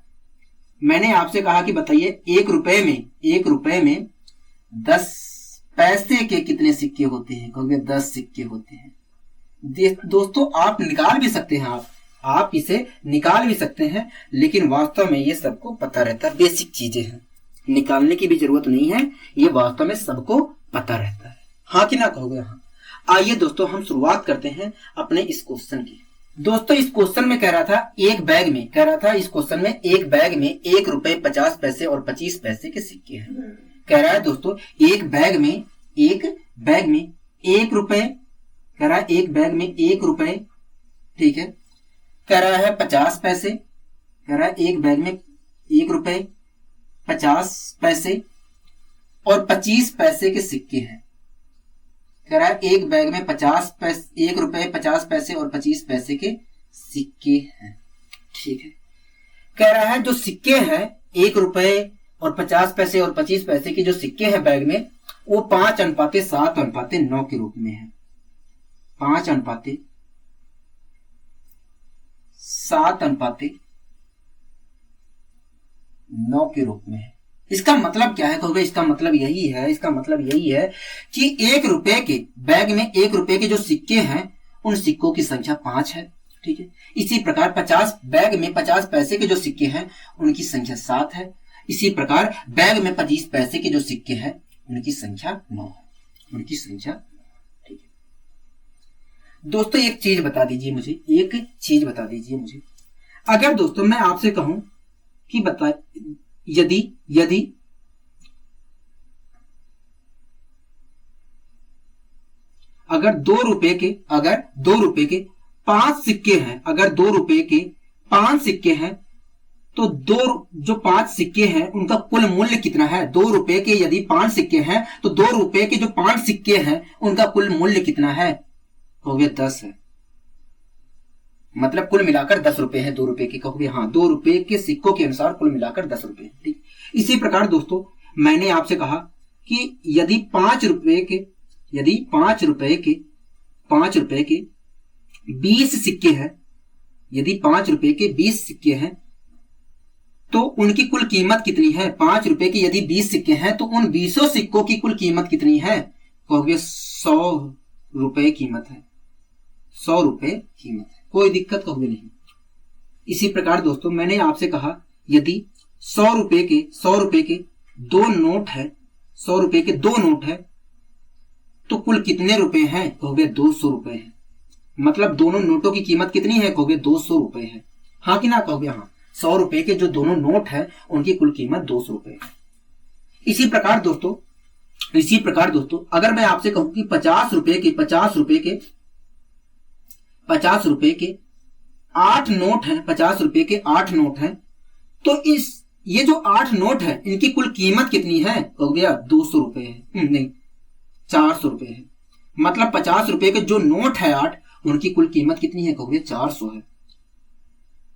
मैंने आपसे कहा कि बताइए 1 रुपए में 10 पैसे के कितने सिक्के होते हैं? कहोगे 10 सिक्के होते हैं। दोस्तों आप निकाल भी सकते हैं, आप इसे निकाल भी सकते हैं, लेकिन वास्तव में ये सबको पता रहता है, बेसिक चीजें हैं, निकालने की भी जरूरत नहीं है, ये वास्तव में सबको पता रहता है। हाँ कि ना कहोगे? हाँ। आइए दोस्तों हम शुरुआत करते हैं अपने इस क्वेश्चन की। दोस्तों इस क्वेश्चन में कह रहा था एक बैग में 1 रुपए 50 पैसे और 25 पैसे के सिक्के हैं। कह रहा है दोस्तों एक बैग में 1 रुपए, कह रहा है एक बैग में 1 रुपए, ठीक है, कह रहा है 50 पैसे, कह रहा है एक बैग में 1 रुपए 50 पैसे और 25 पैसे के सिक्के हैं। कह रहा है एक बैग में 1 रुपए 50 पैसे और 25 पैसे के सिक्के हैं। ठीक है, कह रहा है जो सिक्के हैं 1 रुपए और 50 पैसे और 25 पैसे के जो सिक्के हैं बैग में, वो 5:7:9 के रूप में है। 5:7:9 के रूप में है। इसका मतलब क्या है? कहोगे इसका मतलब यही है कि 1 रुपए के बैग में 1 रुपए के जो सिक्के हैं उन सिक्कों की संख्या 5 है। ठीक है, इसी प्रकार 50 बैग में 50 पैसे के जो सिक्के हैं उनकी संख्या 7 है। इसी प्रकार बैग में 25 पैसे के जो सिक्के हैं उनकी संख्या 9 है। ठीक है दोस्तों, एक चीज बता दीजिए मुझे, अगर दोस्तों मैं आपसे कहूं कि बता यदि अगर 2 रुपए के 5 सिक्के हैं, अगर 2 रुपए के 5 सिक्के हैं तो जो 5 सिक्के हैं उनका कुल मूल्य कितना है? 2 रुपए के यदि 5 सिक्के हैं तो 2 रुपए के जो 5 सिक्के हैं उनका कुल मूल्य कितना है? कहोगे 10 है। मतलब कुल मिलाकर 10 रुपए है 2 रुपए के। कहोगे हाँ, 2 रुपए के सिक्कों के अनुसार कुल मिलाकर 10 रुपए। ठीक, इसी प्रकार दोस्तों मैंने आपसे कहा कि यदि 5 रुपए के 20 सिक्के हैं, यदि 5 रुपए के 20 सिक्के हैं तो उनकी कुल कीमत कितनी है? 5 रुपए के यदि 20 सिक्के हैं तो उन 20 सिक्कों की कुल कीमत कितनी है? कहोगे 100 रुपए कीमत है। 100 रुपए कीमत है, कोई दिक्कत कहोगे नहीं। इसी प्रकार दोस्तों मैंने आपसे कहा यदि 100 रुपए के 2 नोट है, 100 रुपए के 2 नोट है तो कुल कितने रुपए हैं? कहोगे 200 रुपए है। मतलब दोनों नोटों की कीमत कितनी है? कहोगे 200 रुपए है। हाँ कि ना कहोगे? हाँ। 100 रुपए के जो दोनों नोट है उनकी कुल कीमत 200 रुपए है। इसी प्रकार दोस्तों अगर मैं आपसे कहूं कि 50 रुपए के 8 नोट हैं, 50 रुपए के 8 नोट हैं तो ये जो 8 नोट है इनकी कुल कीमत कितनी है? कहोगे 200 रुपए है। नहीं, 400 रुपए है। मतलब 50 रुपए के जो नोट है 8 उनकी कुल कीमत कितनी है? कहोगे 400 है।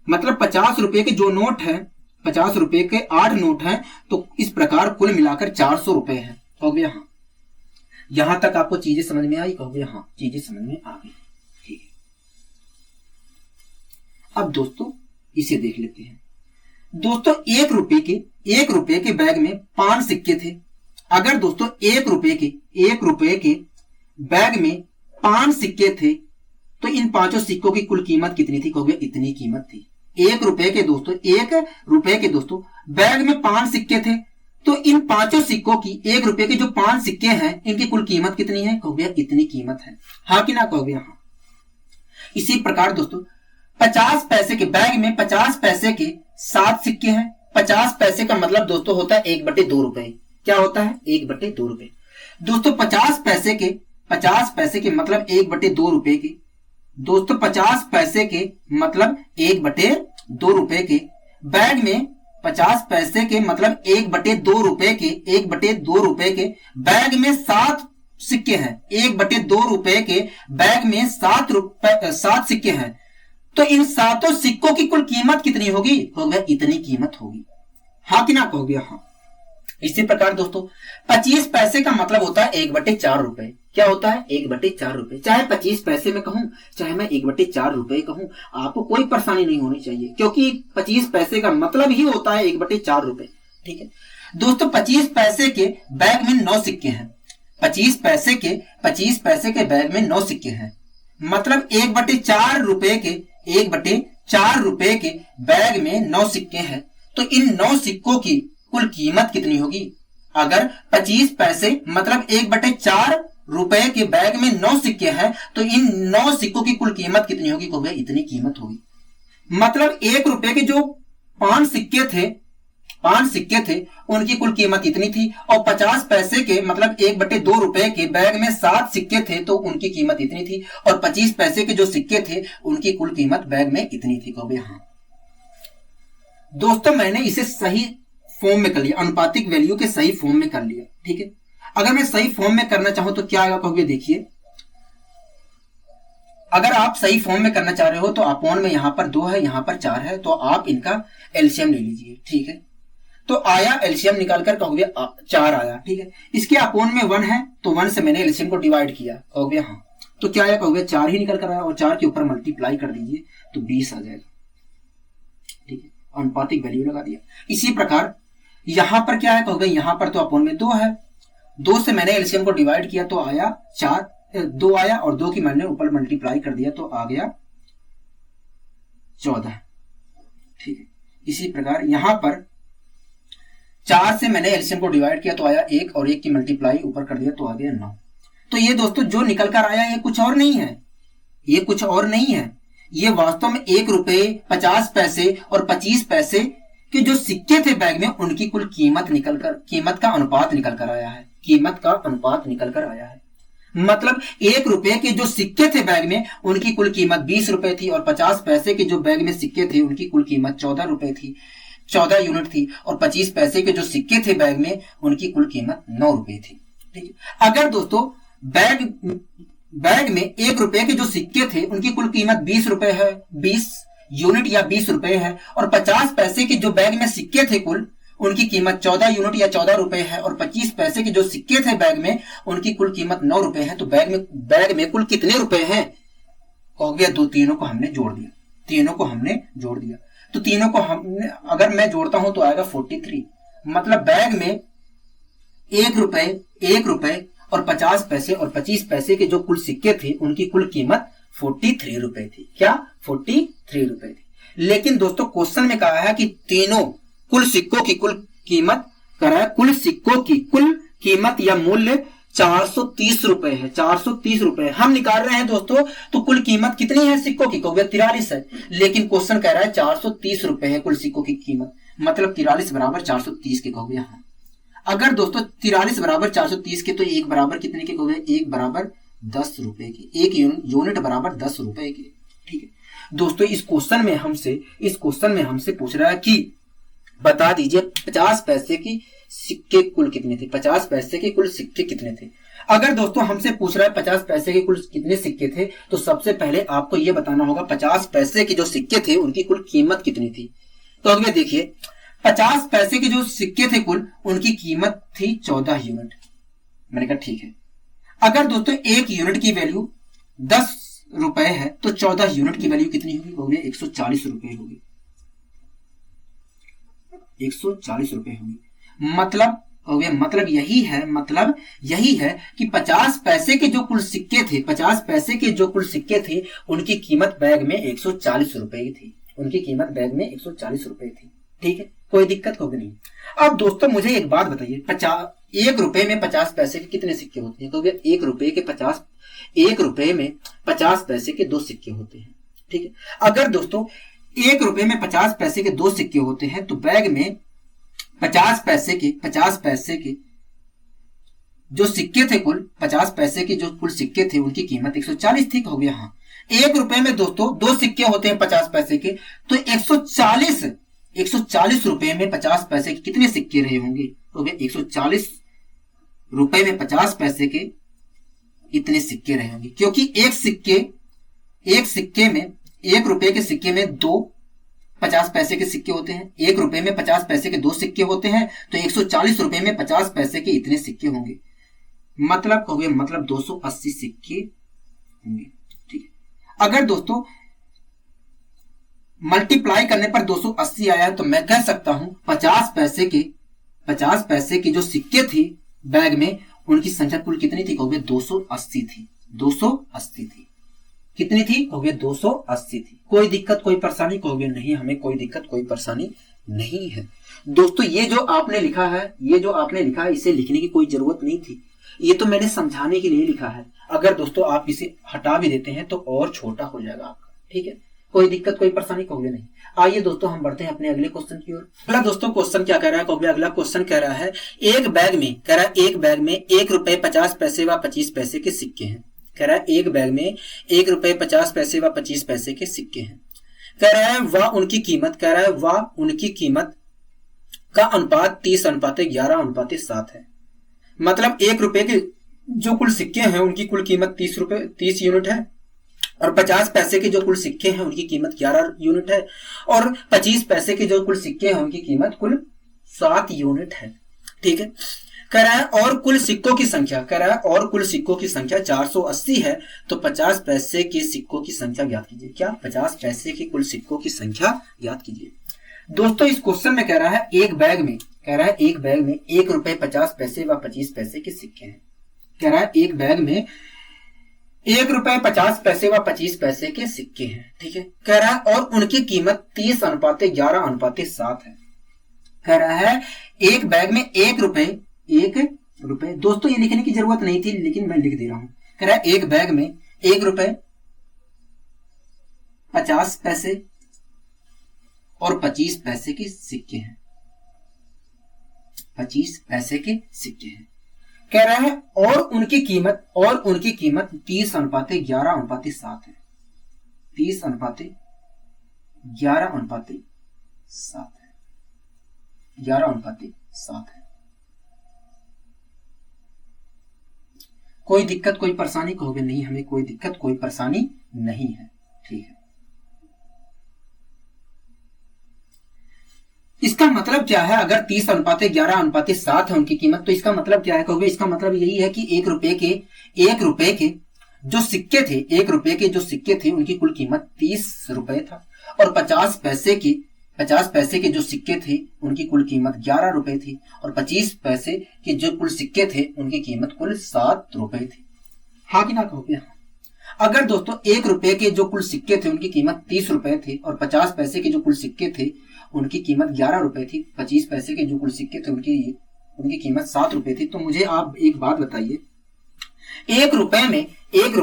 मतलब 50 रुपए के जो नोट है, 50 रुपए के 8 नोट हैं तो इस प्रकार कुल मिलाकर 400 रुपए है। कहोगे हाँ। यहां तक आपको चीजें समझ में आई? कहोगे हाँ, चीजें समझ में आ गई। ठीक है, अब दोस्तों इसे देख लेते हैं। दोस्तों 1 रुपए के बैग में 5 सिक्के थे। अगर दोस्तों 1 रुपए के बैग में 5 सिक्के थे तो इन पांचों सिक्कों की कुल कीमत कितनी थी? कहोगे इतनी कीमत थी। 1 रुपए के दोस्तों, 1 रुपए के दोस्तों बैग में 5 सिक्के थे, तो इन पांचों सिक्कों की 1 रुपए के जो 5 सिक्के हैं इनकी कुल कीमत कितनी है? कहोगे इतनी कीमत है। हाँ कि ना? कहोगे हाँ। इसी प्रकार दोस्तों 50 पैसे के बैग में 50 पैसे के 7 सिक्के हैं। 50 पैसे का मतलब दोस्तों होता है 1/2 रुपए। क्या होता है? 1/2 रुपए। दोस्तों 50 पैसे के मतलब 1/2 रुपए के, दोस्तों 50 पैसे के मतलब 1/2 रुपए के बैग में 50 पैसे के मतलब 1/2 रुपए के 1/2 रुपए के बैग में 7 सिक्के हैं। 1/2 रुपए के बैग में 7 सिक्के हैं, तो इन 7 सिक्कों की कुल कीमत कितनी होगी? कहोगे इतनी कीमत होगी। हाँ कि ना? कहोगे हाँ। इसी प्रकार दोस्तों 25 पैसे का मतलब होता है 1/4 रुपए। क्या होता है? 1/4 रुपए। चाहे 25 पैसे में कहूं, चाहे मैं 1/4 रुपए कहूं, आपको कोई परेशानी नहीं होनी चाहिए, क्योंकि 25 पैसे का मतलब ही होता है 1/4 रुपए। ठीक है दोस्तों, 25 पैसे के बैग में 9 सिक्के हैं। 25 पैसे के बैग में 9 सिक्के हैं, मतलब 1/4 रुपए के 1/4 रुपए के बैग में 9 सिक्के हैं, तो इन 9 सिक्कों की कुल कीमत कितनी होगी? अगर 25 पैसे मतलब 1/4 रुपए के बैग में 9 सिक्के हैं, तो इन 9 सिक्कों की कुल कीमत कितनी होगी? कहोगे इतनी कीमत होगी। मतलब 1 रुपए के जो 5 सिक्के थे उनकी कुल कीमत इतनी थी, और 50 पैसे के मतलब 1/2 रुपए के बैग में 7 सिक्के थे तो उनकी कीमत इतनी थी, और 25 पैसे के जो सिक्के थे उनकी कुल कीमत बैग में इतनी थी। कहोगे हाँ। दोस्तों मैंने इसे सही फॉर्म में कर लिया, अनुपातिक वैल्यू के सही फॉर्म में कर लिया। ठीक है, अगर मैं सही फॉर्म में करना चाहूं तो क्या आएगा? कहोगे देखिए, अगर आप सही फॉर्म में करना चाह रहे हो तो अपॉन में यहां पर 2 है, यहां पर 4 है, तो आप इनका एलसीएम ले लीजिए। ठीक है, तो आया एलसीएम निकालकर कहोगे 4 आया। ठीक है, इसके अपॉन में 1 है, तो 1 से मैंने एलसीएम को डिवाइड किया। कहोगे हाँ, तो क्या आया? कहोगे 4 ही निकल कर आया, और 4 के ऊपर मल्टीप्लाई कर दीजिए तो 20 आ जाएगा। ठीक है, अनुपातिक वैल्यू लगा दिया। इसी प्रकार यहां पर क्या है? कहोगे यहां पर तो अपॉन में 2 है, 2 से मैंने एलसीएम को डिवाइड किया तो आया 2 आया, और 2 की मैंने ऊपर मल्टीप्लाई कर दिया तो आ गया 14। ठीक है, इसी प्रकार यहां पर 4 से मैंने एलसीएम को डिवाइड किया तो आया 1, और 1 की मल्टीप्लाई ऊपर कर दिया तो आ गया 9। तो ये दोस्तों जो निकल कर आया ये कुछ और नहीं है, ये कुछ और नहीं है, ये वास्तव में 1 रुपए 50 पैसे और 25 पैसे के जो सिक्के थे बैग में उनकी कुल कीमत का अनुपात निकल कर आया है। कीमत का अनुपात निकल कर आया है, मतलब 1 रुपए के जो सिक्के थे बैग में उनकी कुल कीमत 20 रुपए थी, और 50 पैसे के जो बैग में सिक्के थे उनकी कुल कीमत 14 रुपए थी, 14 यूनिट थी, और 25 पैसे के जो सिक्के थे बैग में उनकी कुल कीमत 9 रुपए थी। ठीक है, अगर दोस्तों बैग में 1 रुपए के जो सिक्के थे उनकी कुल कीमत 20 रुपए है, 20 यूनिट या 20 रुपए है, और 50 पैसे के जो बैग में सिक्के थे कुल उनकी कीमत 14 यूनिट या 14 रुपए है, और 25 पैसे के जो सिक्के थे बैग में उनकी कुल कीमत 9 रुपए है, तो बैग में कुल कितने रुपए हैं? कहोगे दो तीनों को हमने जोड़ दिया, तो तीनों को हमने अगर मैं जोड़ता हूं तो आएगा 43। मतलब बैग में 1 रुपए और 50 पैसे और 25 पैसे के जो कुल सिक्के थे उनकी कुल कीमत 43 रुपए थी। क्या? 43 रुपए थी। लेकिन दोस्तों क्वेश्चन में कहा है कि तीनों कुल सिक्कों की कुल कीमत कराया, कुल सिक्कों की कुल कीमत या मूल्य 430 रुपए है। 430 रुपए हम निकाल रहे हैं दोस्तों, तो कुल कीमत कितनी है सिक्कों की? कहोगे 43 है, लेकिन क्वेश्चन कह रहा है 430 रुपए है कुल सिक्कों की कीमत, मतलब 43 बराबर 430 के। कहोगे हाँ, अगर दोस्तों 43 बराबर 430 के, तो 1 बराबर कितने के? कहोगे 1 बराबर 10 रुपए की, 1 यूनिट बराबर 10 रुपए की। ठीक है दोस्तों, इस क्वेश्चन में हमसे पूछ रहा है कि बता दीजिए 50 पैसे की सिक्के कुल कितने थे? 50 पैसे के कुल सिक्के कितने थे? अगर दोस्तों हमसे पूछ रहा है 50 पैसे के कुल कितने सिक्के थे, तो सबसे पहले आपको यह बताना होगा 50 पैसे के जो सिक्के थे उनकी कुल कीमत कितनी थी। तो अगर देखिए 50 पैसे के जो सिक्के थे कुल उनकी कीमत थी 14 यूनिट। मैंने कहा ठीक है, अगर दोस्तों 1 यूनिट की वैल्यू 10 रुपए है तो 14 यूनिट की वैल्यू कितनी होगी? 140 रुपए होगी। 140 रुपए होगी। मतलब हो गया। मतलब यही है कि 50 पैसे के जो कुल सिक्के थे, 50 पैसे के जो कुल सिक्के थे, उनकी कीमत बैग में 140 रुपए की थी। उनकी कीमत बैग में 140 रुपए थी। ठीक है, कोई दिक्कत होगी नहीं। अब दोस्तों मुझे एक बात बताइए, 1 रुपए में 50 पैसे के कितने सिक्के होते हैं? क्योंकि 1 रुपए में 50 पैसे के 2 सिक्के होते हैं। ठीक है, अगर दोस्तों 1 रुपए में 50 पैसे के 2 सिक्के होते हैं तो बैग में 50 पैसे के जो सिक्के थे, कुल 50 पैसे के जो कुल सिक्के थे, उनकी कीमत 140 थी। हो गया। हाँ, 1 रुपए में दोस्तों 2 सिक्के होते हैं 50 पैसे के, तो 140 रुपए में 50 पैसे के कितने सिक्के रहे होंगे? तो 140 रुपए में 50 पैसे के इतने सिक्के रहे होंगे, क्योंकि एक सिक्के में 1 रुपए के सिक्के में 2 50 पैसे के सिक्के होते हैं। 1 रुपए में 50 पैसे के 2 सिक्के होते हैं, तो 140 रुपए में 50 पैसे के इतने सिक्के होंगे। मतलब हो गया, मतलब 280 सिक्के होंगे। ठीक है, अगर दोस्तों मल्टीप्लाई करने पर 280 आया तो मैं कह सकता हूं 50 पैसे के जो सिक्के थे बैग में, उनकी संख्या कुल कितनी थी? कहोगे 280 थी। 280 थी। कितनी थी? कहोगे 280 थी। कोई दिक्कत कोई परेशानी? कहोगे नहीं, हमें कोई दिक्कत कोई परेशानी नहीं है। दोस्तों ये जो आपने लिखा है, इसे लिखने की कोई जरूरत नहीं थी। ये तो मैंने समझाने के लिए लिखा है। अगर दोस्तों आप इसे हटा भी देते हैं तो और छोटा हो जाएगा आपका। ठीक है, कोई दिक्कत कोई परेशानी? कहोगे नहीं। आइए दोस्तों हम बढ़ते हैं अपने अगले क्वेश्चन की ओर। अगला दोस्तों क्वेश्चन क्या कह रहा है? कहोगे अगला क्वेश्चन कह रहा है, एक बैग में 1 रुपए 50 पैसे व 25 पैसे के सिक्के हैं। कह रहा है एक बैग में 1 रुपए 50 पैसे व 25 पैसे के सिक्के हैं। कह रहा है वह उनकी कीमत का अनुपात 30:11:7 है। मतलब 1 रुपए के जो कुल सिक्के हैं उनकी कुल कीमत 30 यूनिट है, और 50 पैसे के जो कुल सिक्के हैं उनकी कीमत 11 यूनिट है, और 25 पैसे के जो कुल सिक्के हैं उनकी कीमत कुल 7 यूनिट है। ठीक है, कह रहा है और कुल सिक्कों की संख्या 480 है, तो 50 पैसे के सिक्कों की संख्या ज्ञात कीजिए। क्या? 50 पैसे के कुल सिक्कों की संख्या ज्ञात कीजिए। दोस्तों इस क्वेश्चन में कह रहा है एक बैग में 1 रुपए 50 पैसे व 25 पैसे के सिक्के हैं। कह रहा है एक बैग में 1 रुपए 50 पैसे व 25 पैसे के सिक्के हैं। ठीक है, कह रहा है और उनकी कीमत 30:11:7 है। कह रहा है एक बैग में 1 रुपए दोस्तों ये लिखने की जरूरत नहीं थी, लेकिन मैं लिख दे रहा हूं। कह रहा है एक बैग में 1 रुपए 50 पैसे और 25 पैसे के सिक्के हैं। 25 पैसे के सिक्के हैं। कह रहा है और उनकी कीमत 30:11:7 है। 30:11:7 है। 11:7 है। कोई दिक्कत कोई परेशानी? कहोगे नहीं, हमें कोई दिक्कत कोई परेशानी नहीं है। ठीक है, इसका मतलब क्या है? अगर 30:11:7 है उनकी कीमत, तो इसका मतलब क्या है? कहोगे इसका मतलब यही है कि 1 रुपए के जो सिक्के थे, 1 रुपए के जो सिक्के थे उनकी कुल कीमत 30 रुपए था, और 50 पैसे के जो सिक्के थे उनकी कुल कीमत 11 रुपए थी, और 25 पैसे के जो कुल सिक्के थे उनकी कीमत कुल 7 रुपए थी। हाँ कि ना? कहोगे अगर दोस्तों 1 रुपए के जो कुल सिक्के थे उनकी कीमत 30 रुपए थे, और 50 पैसे के जो कुल सिक्के थे उनकी कीमत 11 रुपए थी, 25 पैसे के जो कुल सिक्के थे उनकी कीमत 7 रुपए थी, तो मुझे आप एक बात बताइए, 1 रुपए में 1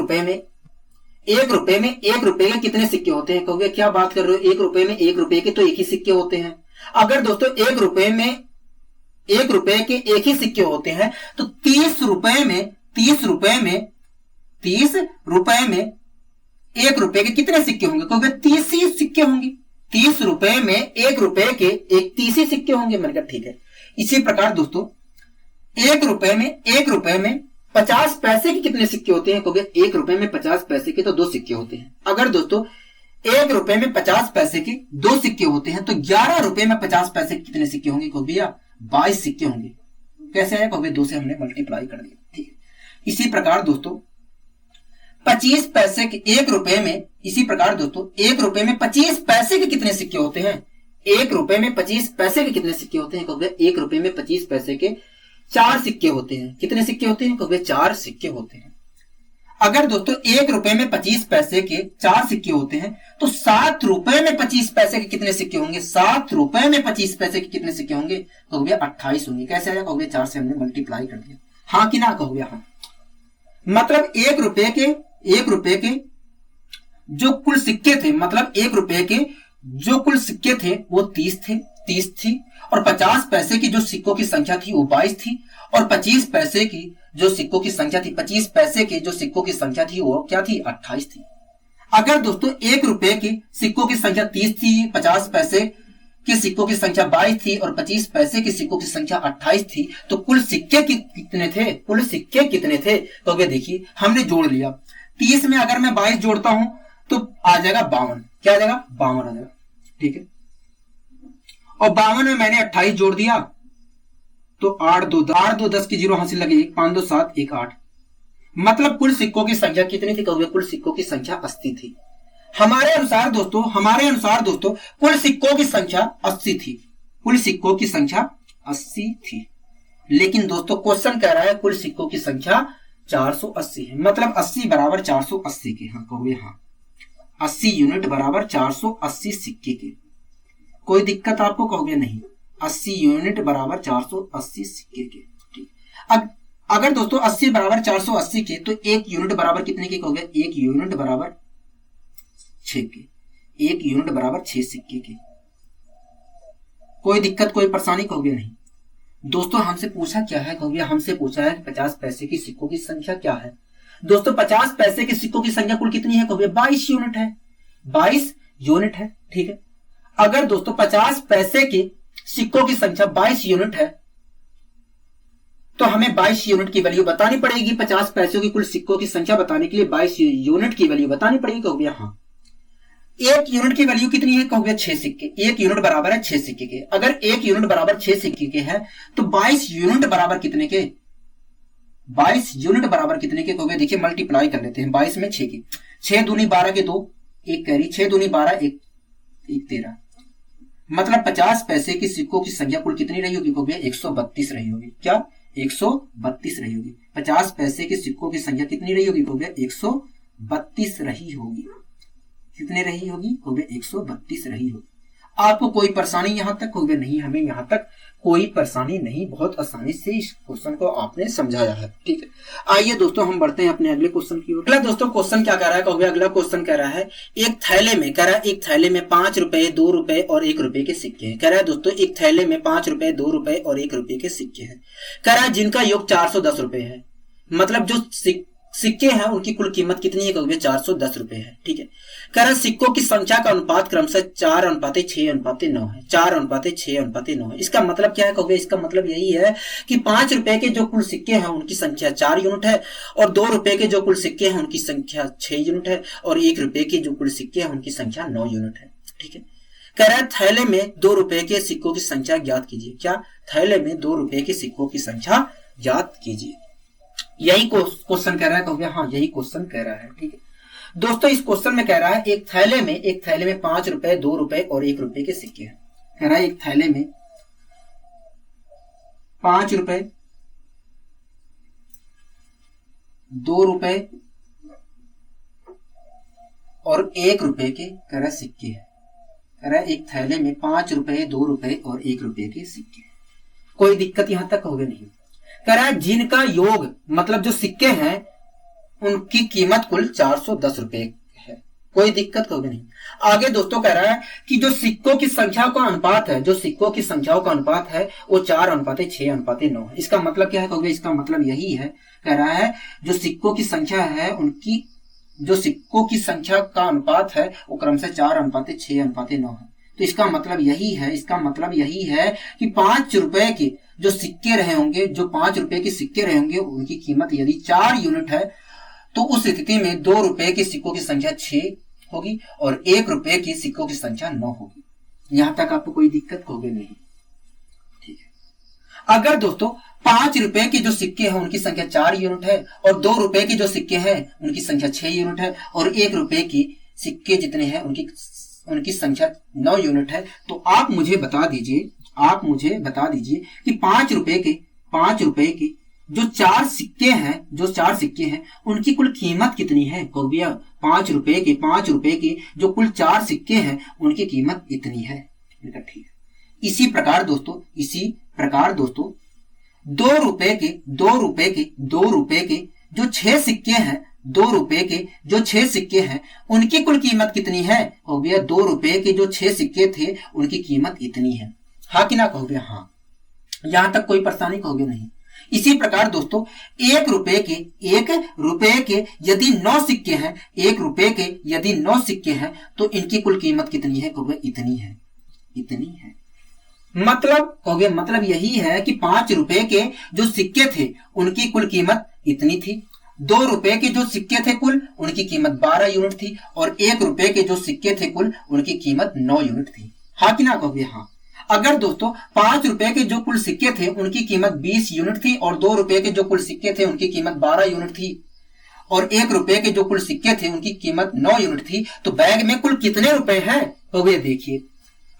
रुपए के कितने सिक्के होते हैं? कहोगे क्या बात कर रहे हो, 1 रुपए में 1 रुपए के तो एक ही सिक्के होते हैं। अगर दोस्तों 1 रुपए के एक ही सिक्के होते हैं, तो 30 रुपए में 1 रुपए के कितने सिक्के होंगे? कहोगे 30 ही सिक्के होंगे। 30 रुपए में 1 रुपए के 30 ही सिक्के होंगे। मैंने कहा ठीक है। इसी प्रकार दोस्तों 1 रुपए में 50 पैसे के कितने सिक्के होते हैं? कहोगे 1 रुपए में 50 पैसे के तो 2 सिक्के होते हैं। अगर दोस्तों 1 रुपए में 50 पैसे के 2 सिक्के होते हैं, तो 11 रुपए में 50 पैसे के कितने सिक्के होंगे? कहोगे भैया 22 सिक्के होंगे। कैसे है? कहोगे 2 से हमने मल्टीप्लाई कर दिया। ठीक है, इसी प्रकार दोस्तों 25 पैसे के 1 रुपए में, इसी प्रकार दोस्तों 1 रुपए में 25 पैसे के कितने सिक्के होते हैं? 1 रुपए में 25 पैसे के कितने सिक्के होते हैं? कहोगे 1 रुपए में 25 पैसे के 4 सिक्के होते हैं। कितने सिक्के होते हैं? कहोगे 4 सिक्के होते हैं। अगर दोस्तों 1 रुपए में 25 पैसे के 4 सिक्के होते हैं तो 7 रुपए में 25 पैसे के कितने सिक्के होंगे? 7 रुपए में 25 पैसे के कितने सिक्के होंगे? कहोगे 28 होंगे। कैसे आया? कहोगे 4 से हमने मल्टीप्लाई कर दिया। हाँ कि ना? कहोगे हाँ। मतलब 1 रुपए के जो कुल सिक्के थे, मतलब 1 रुपए के जो कुल सिक्के थे वो 30 थी, और 50 पैसे की जो सिक्कों की संख्या थी वो 22 थी, और 25 पैसे की जो सिक्कों की संख्या थी, 25 पैसे के जो सिक्कों की संख्या थी वो क्या थी? 28 थी। अगर दोस्तों 1 रुपए के सिक्कों की संख्या 30 थी, 50 पैसे के सिक्कों की संख्या 22 थी और 25 पैसे के सिक्कों की संख्या 28 थी, तो कुल सिक्के कितने थे? कुल सिक्के कितने थे? तो देखिए हमने जोड़ लिया। 30 में अगर मैं 22 जोड़ता हूं तो आ जाएगा 52। क्या आ जाएगा? 52 आ जाएगा। ठीक है। और 52 में मैंने 28 जोड़ दिया तो 8 2 10 की 0 हासिल लगे, 5 2 7 1 8। मतलब कुल सिक्कों की संख्या कितनी थी? कहोगे कुल सिक्कों की संख्या 80 थी। हमारे अनुसार दोस्तों कुल सिक्कों की संख्या 80 थी। कुल सिक्कों की संख्या 80 थी। लेकिन दोस्तों क्वेश्चन कह रहा है कुल सिक्कों की संख्या 480 है। मतलब 80 बराबर 480 के। हाँ कहोगे हाँ, 80 यूनिट बराबर 480 सिक्के के। कोई दिक्कत आपको? कहोगे नहीं। 80 यूनिट बराबर 480 सिक्के के। ठीक। अगर दोस्तों 80 बराबर 480 के तो 1 यूनिट बराबर कितने के? कहोगे 1 यूनिट बराबर 6 के। 1 यूनिट बराबर 6 सिक्के के। कोई दिक्कत, कोई परेशानी? कहोगे नहीं। दोस्तों हमसे पूछा क्या है? कहोगे हमसे पूछा है 50 पैसे की सिक्कों की संख्या क्या है। दोस्तों 50 पैसे के सिक्कों की संख्या कुल कितनी है? कहोगे 22 यूनिट है। 22 यूनिट है। ठीक है। अगर दोस्तों 50 पैसे के सिक्कों की संख्या 22 यूनिट है तो हमें 22 यूनिट की वैल्यू बतानी पड़ेगी। 50 पैसों की कुल सिक्कों की संख्या बताने के लिए 22 यूनिट की वैल्यू बतानी पड़ेगी। कहोगे हाँ। 1 यूनिट की वैल्यू कितनी है? कहोगे 6 सिक्के। 1 यूनिट बराबर है 6 सिक्के के। अगर 1 यूनिट बराबर 6 सिक्के के है तो 22 यूनिट बराबर कितने के? 22 यूनिट बराबर कितने के? कहोगे देखिए मल्टीप्लाई कर लेते हैं। 22 में 6 की 6 दूनी 12 के 2 1 कैरी, 6 दूनी 12 1 13। मतलब 50 पैसे की सिक्कों की संख्या कुल कितनी रही होगी? कहोगे 132 रही होगी। क्या? 132 रही होगी। 50 पैसे के सिक्कों की संख्या कितनी रही होगी? कहोगे 132 रही होगी। कितने रही होगी? कहोगे 132 रही होगी। आपको कोई परेशानी यहां तक? कहोगे नहीं, हमें यहां तक कोई परेशानी नहीं, बहुत आसानी से इस क्वेश्चन को आपने समझाया है। ठीक है। आइए दोस्तों हम बढ़ते हैं अपने अगले क्वेश्चन की ओर। अगला दोस्तों क्वेश्चन क्या कह रहा है? कहोगे अगला क्वेश्चन कह रहा है एक थैले में, कह रहा है एक थैले में 5 रुपए 2 रुपए और 1 रुपए के सिक्के हैं। कह रहा है दोस्तों एक थैले में 5 रुपए 2 रुपए और 1 रुपए के सिक्के हैं। कह रहा है जिनका योग 410 रुपए है। मतलब जो सिक्के हैं उनकी कुल कीमत कितनी है? कहोगे 410 रुपए है। ठीक है। कह रहा है सिक्कों की संख्या का अनुपात क्रमशः 4:6:9 है। 4:6:9 है। इसका मतलब क्या है? कहोगे इसका मतलब यही है कि 5 रुपए के जो कुल सिक्के हैं उनकी संख्या 4 यूनिट है, और 2 रुपए के जो कुल सिक्के हैं उनकी संख्या 6 यूनिट है, और 1 रुपए के जो कुल सिक्के हैं उनकी संख्या 9 यूनिट है। ठीक है। कह रहा है थैले में 2 रुपए के सिक्कों की संख्या ज्ञात कीजिए। क्या? थैले में 2 रुपए के सिक्कों की संख्या ज्ञात कीजिए। यही क्वेश्चन कह रहा है। कहोगे हाँ यही क्वेश्चन कह रहा है। ठीक है दोस्तों, इस क्वेश्चन में कह रहा है एक थैले में 5 रुपए 2 रुपए और 1 रुपए के सिक्के हैं। कह रहा है एक थैले में 5 रुपए 2 रुपए और 1 रुपए के कह रहा है सिक्के हैं। कह रहा है एक थैले में 5 रुपए 2 रुपए और 1 रुपए के सिक्के। कोई दिक्कत यहां तक? कहोगे नहीं। कह रहा है जिनका योग, मतलब जो सिक्के हैं उनकी कीमत कुल 410 रुपए है। कोई दिक्कत? कहोगे नहीं। आगे दोस्तों कह रहा है कि जो सिक्कों की संख्या का अनुपात है, जो सिक्कों की संख्याओं का अनुपात है वो 4:6:9 है। इसका मतलब क्या है? कहोगे इसका मतलब यही है। कह रहा है जो सिक्कों की संख्या है उनकी जो सिक्कों की संख्या का अनुपात है वो क्रमशः 4:6:9 है। तो इसका मतलब यही है कि 5 रुपए के जो सिक्के रहे होंगे, जो 5 रुपए के सिक्के रहे होंगे उनकी कीमत यदि 4 यूनिट है तो उस स्थिति में 2 रुपए के सिक्कों की संख्या 6 होगी और 1 रुपए के सिक्कों की संख्या 9 होगी। यहां तक आपको कोई दिक्कत? कहोगे नहीं। ठीक है। अगर दोस्तों 5 रुपए के जो सिक्के हैं उनकी संख्या 4 यूनिट है और 2 रुपए के जो सिक्के हैं उनकी संख्या 6 यूनिट है और 1 रुपए की सिक्के जितने हैं उनकी संख्या 9 यूनिट है, तो आप मुझे बता दीजिए कि 5 रुपए के जो 4 सिक्के हैं उनकी कुल कीमत कितनी है? कहो भैया 5 रुपए के जो कुल 4 सिक्के हैं उनकी कीमत इतनी है। ठीक है। इसी प्रकार दोस्तों 2 रुपए के जो 6 सिक्के हैं 2 रुपए के जो 6 सिक्के हैं उनकी कुल कीमत कितनी है? कहो भैया 2 रुपए के जो 6 सिक्के थे उनकी कीमत इतनी है। हाँ कि ना? कहो भैया हाँ। यहां तक कोई परेशानी? कहोगे नहीं। इसी प्रकार दोस्तों 1 रुपए के यदि 9 सिक्के हैं 1 रुपए के यदि 9 सिक्के हैं तो इनकी कुल कीमत कितनी है? कहोगे इतनी है। मतलब यही है कि 5 रुपए के जो सिक्के थे उनकी कुल कीमत इतनी थी, 2 रुपए के जो सिक्के थे कुल उनकी कीमत 12 यूनिट थी और 1 रुपए के जो सिक्के थे कुल उनकी कीमत 9 यूनिट थी। हाँ कि ना? कहोगे हाँ। अगर दोस्तों 5 रुपए के जो कुल सिक्के थे उनकी कीमत 20 यूनिट थी और 2 रुपए के जो कुल सिक्के थे उनकी कीमत 12 यूनिट थी और 1 रुपए के जो कुल सिक्के थे उनकी कीमत 9 यूनिट थी, तो बैग में कुल कितने रुपए हैं? तो वे देखिए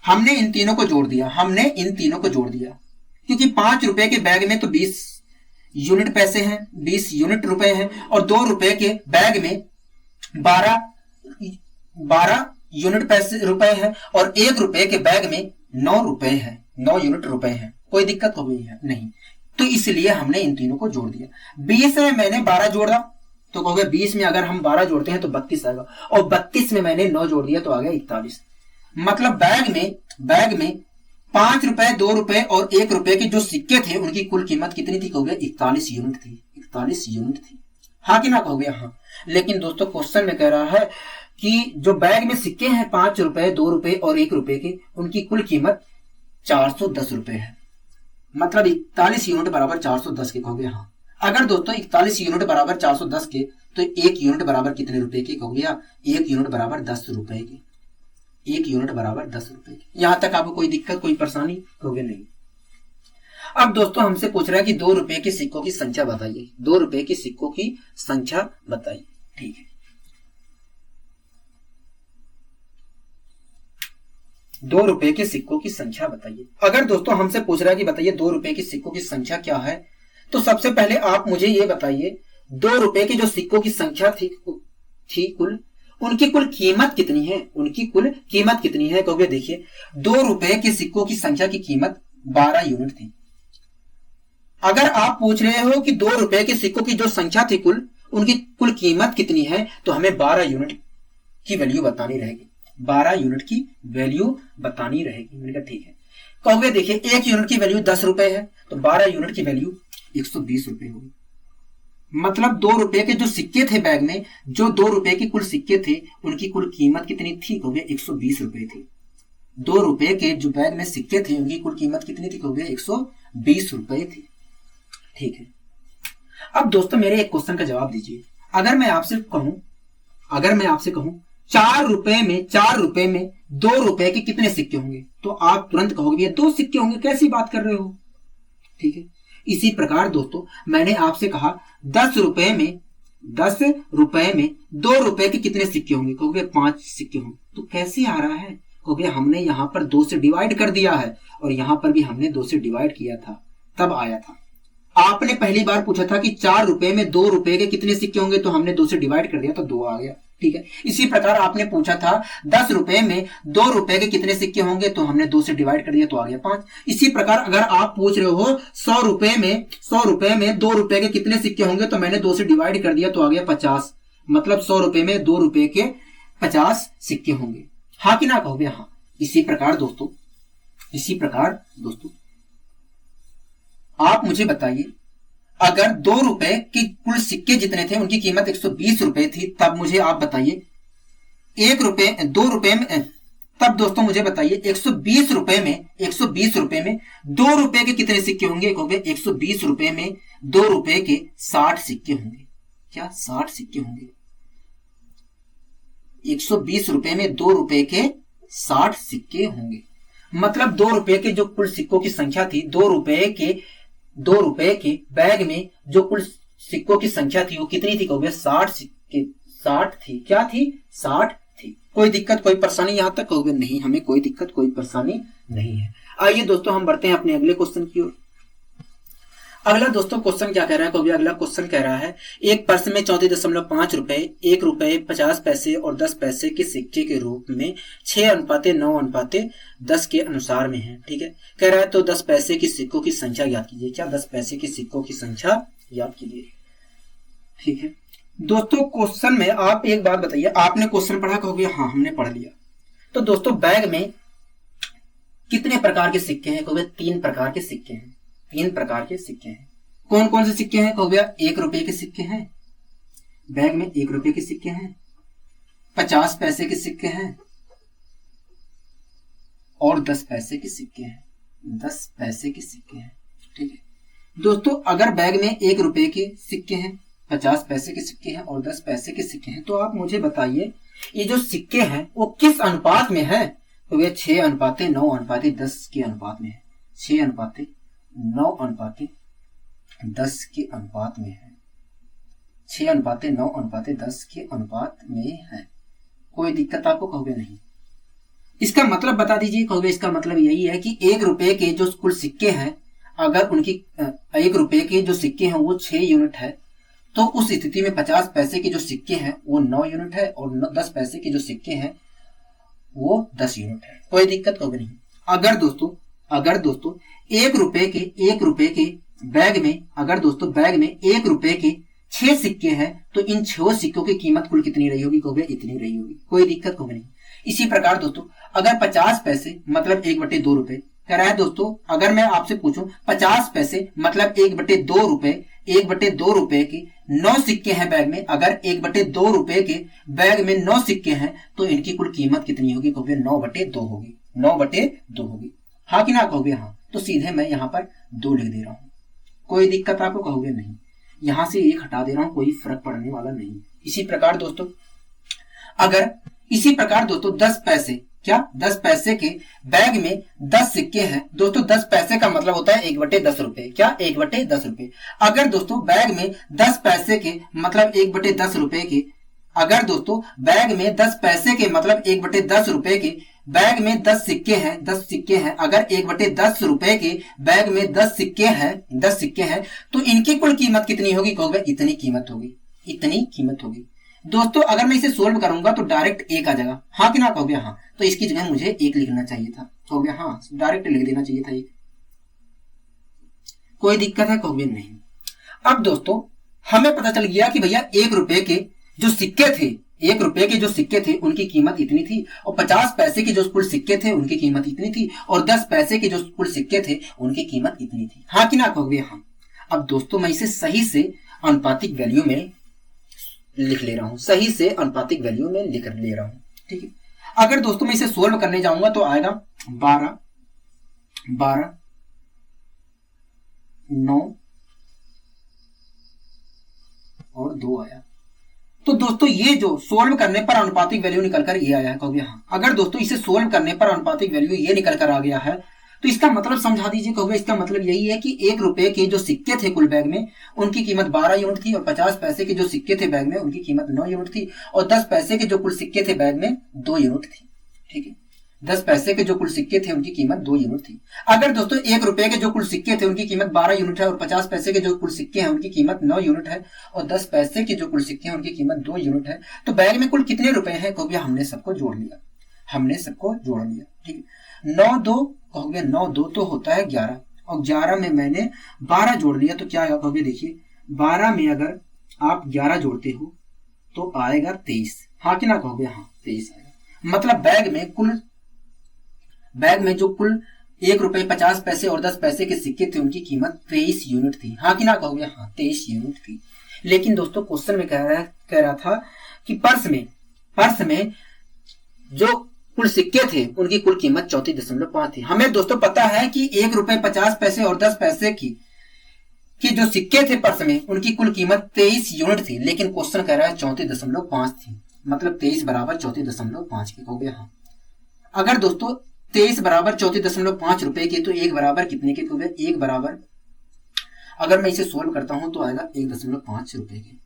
हमने इन तीनों को जोड़ दिया क्योंकि 5 रुपए के बैग में तो 20 यूनिट पैसे हैं, 20 यूनिट रुपए हैं और 2 रुपए के बैग में 12 यूनिट रुपए हैं और 1 रुपए के बैग में 9 रुपए हैं, 9 यूनिट रुपए हैं। कोई दिक्कत हो गई है? नहीं। तो इसलिए हमने इन तीनों को जोड़ दिया। 20 में मैंने 12 जोड़ा तो कहोगे 20 में अगर हम 12 जोड़ते हैं तो 32 आएगा और 32 में मैंने 9 जोड़ दिया तो आ गया 41। मतलब बैग में 5 रुपए 2 रुपए और 1 रुपए के जो सिक्के थे उनकी कुल कीमत कितनी थी? कहोगे 41 यूनिट थी। हाँ कि ना? कहोगे हाँ। लेकिन दोस्तों क्वेश्चन में कह रहा है कि जो बैग में सिक्के हैं 5 रुपए 2 रुपए और 1 रुपए के उनकी कुल कीमत 410 रुपए है। मतलब 41 यूनिट बराबर 410 के। कहोगे हाँ। अगर दोस्तों 41 यूनिट बराबर 410 के तो 1 यूनिट बराबर कितने रुपए के? कहोगे 1 यूनिट बराबर 10 रुपए के। 1 यूनिट बराबर 10 रुपए के। यहां तक आपको कोई दिक्कत कोई परेशानी? कहोगे नहीं। अब दोस्तों हमसे पूछ रहा है कि 2 रुपए के सिक्कों की संख्या बताइए। 2 रुपए के सिक्कों की संख्या बताइए। ठीक है। 2 रुपए के सिक्कों की संख्या बताइए। अगर दोस्तों हमसे पूछ रहा है कि बताइए 2 रुपए के सिक्कों की संख्या क्या है, तो सबसे पहले आप मुझे ये बताइए 2 रुपए के जो सिक्कों की संख्या थी कुल उनकी कुल कीमत कितनी है? कहोगे देखिए 2 रुपए के सिक्कों की संख्या की कीमत 12 यूनिट थी। अगर आप पूछ रहे हो कि 2 रुपए के सिक्कों की जो संख्या थी कुल उनकी कुल कीमत कितनी है, तो हमें 12 यूनिट की वैल्यू बतानी रहेगी। 12 यूनिट की वैल्यू बतानी रहेगी। मैंने कहा ठीक है। कहोगे देखिए 1 यूनिट की वैल्यू 10 रुपए है तो 12 यूनिट की वैल्यू 120 रुपए होगी। मतलब 2 रुपए के जो सिक्के थे बैग में, जो 2 रुपए के कुल सिक्के थे उनकी कुल कीमत कितनी थी? कहोगे 120 रुपए थी। 2 रुपए के जो बैग में सिक्के थे उनकी कुल कीमत कितनी थी? कहोगे 120 रुपए थी। ठीक है। अब दोस्तों मेरे एक क्वेश्चन का जवाब दीजिए। अगर मैं आपसे कहूं 4 रुपए में 2 रुपए के कितने सिक्के होंगे, तो आप तुरंत कहोगे ये 2 सिक्के होंगे, कैसी बात कर रहे हो? ठीक है। इसी प्रकार दोस्तों मैंने आपसे कहा 10 रुपए में 2 रुपए के कितने सिक्के होंगे, कहोगे 5 सिक्के होंगे। तो कैसे आ रहा है? कहोगे हमने यहां पर 2 से डिवाइड कर दिया है और यहां पर भी हमने 2 से डिवाइड किया था, तब आया था। आपने पहली बार पूछा था कि 4 रुपए में 2 रुपए के कितने सिक्के होंगे, तो हमने 2 से डिवाइड कर दिया तो 2 आ गया। ठीक है। इसी प्रकार आपने पूछा था 10 रुपए में 2 रुपए के कितने सिक्के होंगे, तो हमने 2 से डिवाइड कर दिया तो आ गया 5। इसी प्रकार अगर आप पूछ रहे हो 100 रुपए में 2 रुपए के कितने सिक्के होंगे, तो मैंने 2 से डिवाइड कर दिया तो आ गया 50। मतलब 100 रुपए में 2 रुपए के 50 सिक्के होंगे। हाँ कि ना? कहोगे हाँ। इसी प्रकार दोस्तों आप मुझे बताइए अगर 2 रुपए के कुल सिक्के जितने थे उनकी कीमत 120 रुपए थी, तब मुझे आप बताइए 2 रुपए में, तब दोस्तों मुझे बताइए 120 रुपए में 2 रुपए के कितने सिक्के होंगे? कहोगे 120 रुपए में 2 रुपए के 60 सिक्के होंगे। क्या 60 सिक्के होंगे? 120 रुपए में 2 रुपए के 60 सिक्के होंगे। मतलब 2 रुपए के जो कुल सिक्कों की संख्या थी, 2 रुपए के बैग में जो कुल सिक्कों की संख्या थी वो कितनी थी? कहोगे 60 सिक्के। 60 थी। क्या थी? 60 थी। कोई दिक्कत कोई परेशानी यहां तक? कहोगे नहीं, हमें कोई दिक्कत कोई परेशानी नहीं है। आइए दोस्तों हम बढ़ते हैं अपने अगले क्वेश्चन की ओर। अगला दोस्तों क्वेश्चन क्या कह रहा है, कभी अगला क्वेश्चन कह रहा है एक पर्स में 34.5 रुपए, 1 रुपए 50 पैसे और 10 पैसे के सिक्के के रूप में 6:9:10 के अनुसार में है। ठीक है, कह रहा है तो 10 पैसे की सिक्कों की संख्या याद कीजिए। क्या 10 पैसे की सिक्कों की संख्या याद कीजिए। ठीक है दोस्तों, क्वेश्चन में आप एक बात बताइए, आपने क्वेश्चन पढ़ा कहोगे हाँ हमने पढ़ लिया। तो दोस्तों बैग में कितने प्रकार के सिक्के हैं, कहोगे 3 प्रकार के सिक्के हैं। 3 प्रकार के सिक्के हैं। कौन कौन से सिक्के हैं, कहोगे 1 रुपए के सिक्के हैं, बैग में 1 रुपए के सिक्के हैं, 50 पैसे के सिक्के हैं और 10 पैसे के सिक्के हैं। 10 पैसे के सिक्के हैं। ठीक है दोस्तों, अगर बैग में 1 रुपए के सिक्के हैं, 50 पैसे के सिक्के हैं और 10 पैसे के सिक्के हैं, तो आप मुझे बताइए ये जो सिक्के हैं वो किस अनुपात में है। तो ये 6:9:10 के अनुपात में है। 6:9:10 के अनुपात में है। 6:9:10 के अनुपात में है। कोई दिक्कत आपको कहोगे नहीं। इसका मतलब बता दीजिए, कहोगे इसका मतलब यही है कि 1 रुपए के जो कुल सिक्के हैं, अगर उनकी 1 रुपए के जो सिक्के हैं वो 6 यूनिट है, तो उस स्थिति में 50 पैसे के जो सिक्के हैं वो 9 यूनिट है और 10 पैसे के जो सिक्के हैं वो 10 यूनिट है। कोई दिक्कत कहोगे नहीं। अगर दोस्तों 1 रुपए के बैग में, अगर दोस्तों बैग में 1 रुपए के 6 सिक्के हैं, तो इन 6 सिक्कों की कीमत कुल कितनी रही होगी, कहोगे इतनी रही होगी। कोई दिक्कत कहोगे नहीं। इसी प्रकार दोस्तों अगर 50 पैसे मतलब 1/2 रुपए कह रहा है दोस्तों, अगर मैं आपसे पूछूं 50 पैसे मतलब 1/2 रुपए, 1/2 रुपए के 9 सिक्के हैं बैग में, अगर 1/2 रुपए के बैग में 9 सिक्के हैं तो इनकी कुल कीमत कितनी होगी, कहोगे 9/2 होगी। 9/2 होगी। हाँ कि ना कहोगे हाँ। तो सीधे मैं यहाँ पर 2 लिख दे रहा हूं। कोई दिक्कत आपको कहोगे नहीं। यहां से 1 हटा दे रहा हूं, कोई फर्क पड़ने वाला नहीं। इसी प्रकार दोस्तों 10 पैसे, क्या 10 पैसे के बैग में 10 सिक्के हैं दोस्तों। 10 पैसे का मतलब होता है 1/10 रुपए। क्या 1/10 रुपए। अगर दोस्तों बैग में 10 पैसे के मतलब 1/10 रुपए के, अगर दोस्तों बैग में 10 पैसे के मतलब 1/10 रुपए के बैग में 10 सिक्के हैं, 10 सिक्के हैं, अगर 1/10 रुपए के बैग में 10 सिक्के हैं, तो इनकी कुल कीमत कितनी होगी, कहोगे इतनी कीमत होगी। इतनी कीमत होगी। दोस्तों अगर मैं इसे सोल्व करूंगा तो डायरेक्ट 1 आ जाएगा। हाँ कि ना कहोगे हाँ। तो इसकी जगह मुझे 1 लिखना चाहिए था, कहोगे हाँ, डायरेक्ट लिख देना चाहिए था 1। कोई दिक्कत है, कहोगे नहीं। अब दोस्तों हमें पता चल गया कि भैया 1 रुपए के जो सिक्के थे, 1 रुपए के जो सिक्के थे उनकी कीमत इतनी थी, और 50 पैसे के जो कुल सिक्के थे उनकी कीमत इतनी थी, और 10 पैसे के जो कुल सिक्के थे उनकी कीमत इतनी थी। हाँ कि ना कहोगे हाँ। अब दोस्तों मैं इसे सही से अनुपातिक वैल्यू में लिख ले रहा हूं, सही से अनुपातिक वैल्यू में लिख ले रहा हूं। ठीक है, अगर दोस्तों मैं इसे सोल्व करने जाऊंगा तो आएगा 12, 9 और 2 आया। तो दोस्तों ये जो सोल्व करने पर अनुपातिक वैल्यू निकल कर ये आया है, कहोगे हाँ। अगर दोस्तों इसे सोल्व करने पर अनुपातिक वैल्यू ये निकल कर आ गया है, तो इसका मतलब समझा दीजिए, कहोगे इसका मतलब यही है कि 1 रुपए के जो सिक्के थे कुल बैग में उनकी कीमत 12 यूनिट थी, और 50 पैसे के जो सिक्के थे बैग में उनकी कीमत 9 यूनिट थी, और 10 पैसे के जो कुल सिक्के थे बैग में 2 यूनिट थी। ठीक है, 10 पैसे के जो कुल सिक्के थे उनकी कीमत 2 यूनिट थी। अगर दोस्तों 1 रुपए के जो कुल सिक्के थे उनकी कीमत 12 यूनिट है, और 50 पैसे के जो कुल सिक्के हैं उनकी कीमत 9 यूनिट है, और 10 पैसे के जो कुल सिक्के हैं उनकी कीमत 2 यूनिट है, तो बैग में कुल कितने रुपए हैं, कहोगे हमने सबको जोड़ लिया। ठीक है, 9 2 कहोगे 9 2 तो होता है 11, और 11 में मैंने 12 जोड़ लिया तो क्या आएगा, कहोगे देखिए 12 में अगर आप 11 जोड़ते हो तो आएगा 23। हाँ कि ना कहोगे हाँ, 23 आएगा। मतलब बैग में जो कुल 1 रुपए 50 पैसे और 10 पैसे के सिक्के थे उनकी कीमत 23 यूनिट थी। हाँ कि ना कहोगे हाँ, 23 यूनिट थी। लेकिन दोस्तों क्वेश्चन में कह रहा था कि पर्स में जो कुल सिक्के थे उनकी कुल कीमत 34.5 थी। हमें दोस्तों पता है कि 1 रुपए 50 पैसे और 10 पैसे की जो सिक्के थे पर्स में उनकी कुल कीमत 23 यूनिट थी, लेकिन क्वेश्चन कह रहा है 34.5 थी। मतलब 23 बराबर 34.5 के, कहोगे हाँ। अगर दोस्तों 23 बराबर 34.5 रुपए के, तो 1 बराबर कितने के, कहोगे 1 बराबर, अगर मैं इसे सोल्व करता हूं तो आएगा 1.5 रुपए के।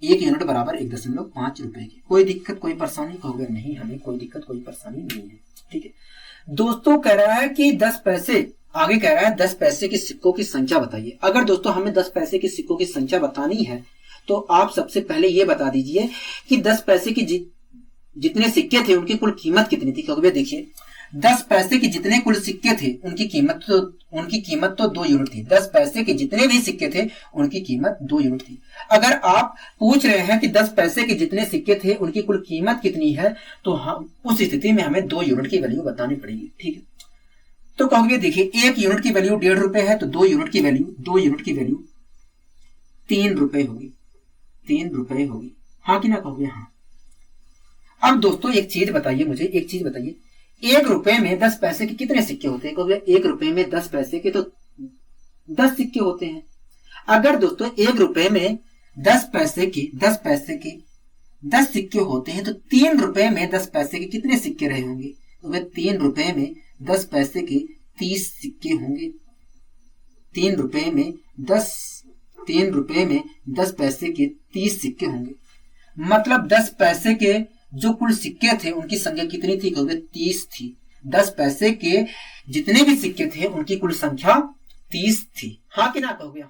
1 यूनिट बराबर 1.5 रुपए की। कोई दिक्कत कोई परेशानी, कहोगे नहीं, हमें कोई दिक्कत कोई परेशानी नहीं है। ठीक है दोस्तों, कह रहा है कि 10 पैसे, आगे कह रहा है 10 पैसे के सिक्कों की संख्या बताइए। अगर दोस्तों हमें 10 पैसे के सिक्कों की संख्या बतानी है तो आप सबसे पहले ये बता दीजिए कि 10 पैसे की जितने सिक्के थे उनकी कुल कीमत कितनी थी। क्योंकि देखिए 10 पैसे के जितने कुल सिक्के थे उनकी कीमत तो 2 यूनिट थी। 10 पैसे के जितने भी सिक्के थे उनकी कीमत 2 यूनिट थी। अगर आप पूछ रहे हैं कि 10 पैसे के जितने सिक्के थे उनकी कुल कीमत कितनी है तो हम उस स्थिति में हमें 2 यूनिट की वैल्यू बतानी पड़ेगी। ठीक है, तो कहोगे देखिए 1 यूनिट की वैल्यू 1.5 रुपए है तो 2 यूनिट की वैल्यू 3 रुपए होगी। 3 रुपए होगी, हाँ कि ना कहोगे? हाँ। अब दोस्तों एक चीज बताइए, 1 रुपए में 10 पैसे के कितने सिक्के होते हैं? कहोगे 1 रुपए में 10 पैसे के तो 10 सिक्के होते हैं। अगर दोस्तों 1 रुपए में 10 पैसे के 10 सिक्के होते हैं तो 3 रुपए में 10 पैसे के कितने सिक्के रहे होंगे? तो वे 3 रुपए में 10 पैसे के 30 सिक्के होंगे। 3 रुपए में 10 पैसे के 30 सिक्के होंगे। मतलब 10 पैसे के जो कुल सिक्के थे उनकी संख्या कितनी थी? कहोगे 30 थी। 10 पैसे के जितने भी सिक्के थे उनकी कुल संख्या 30 थी, हाँ कि ना कहोगे?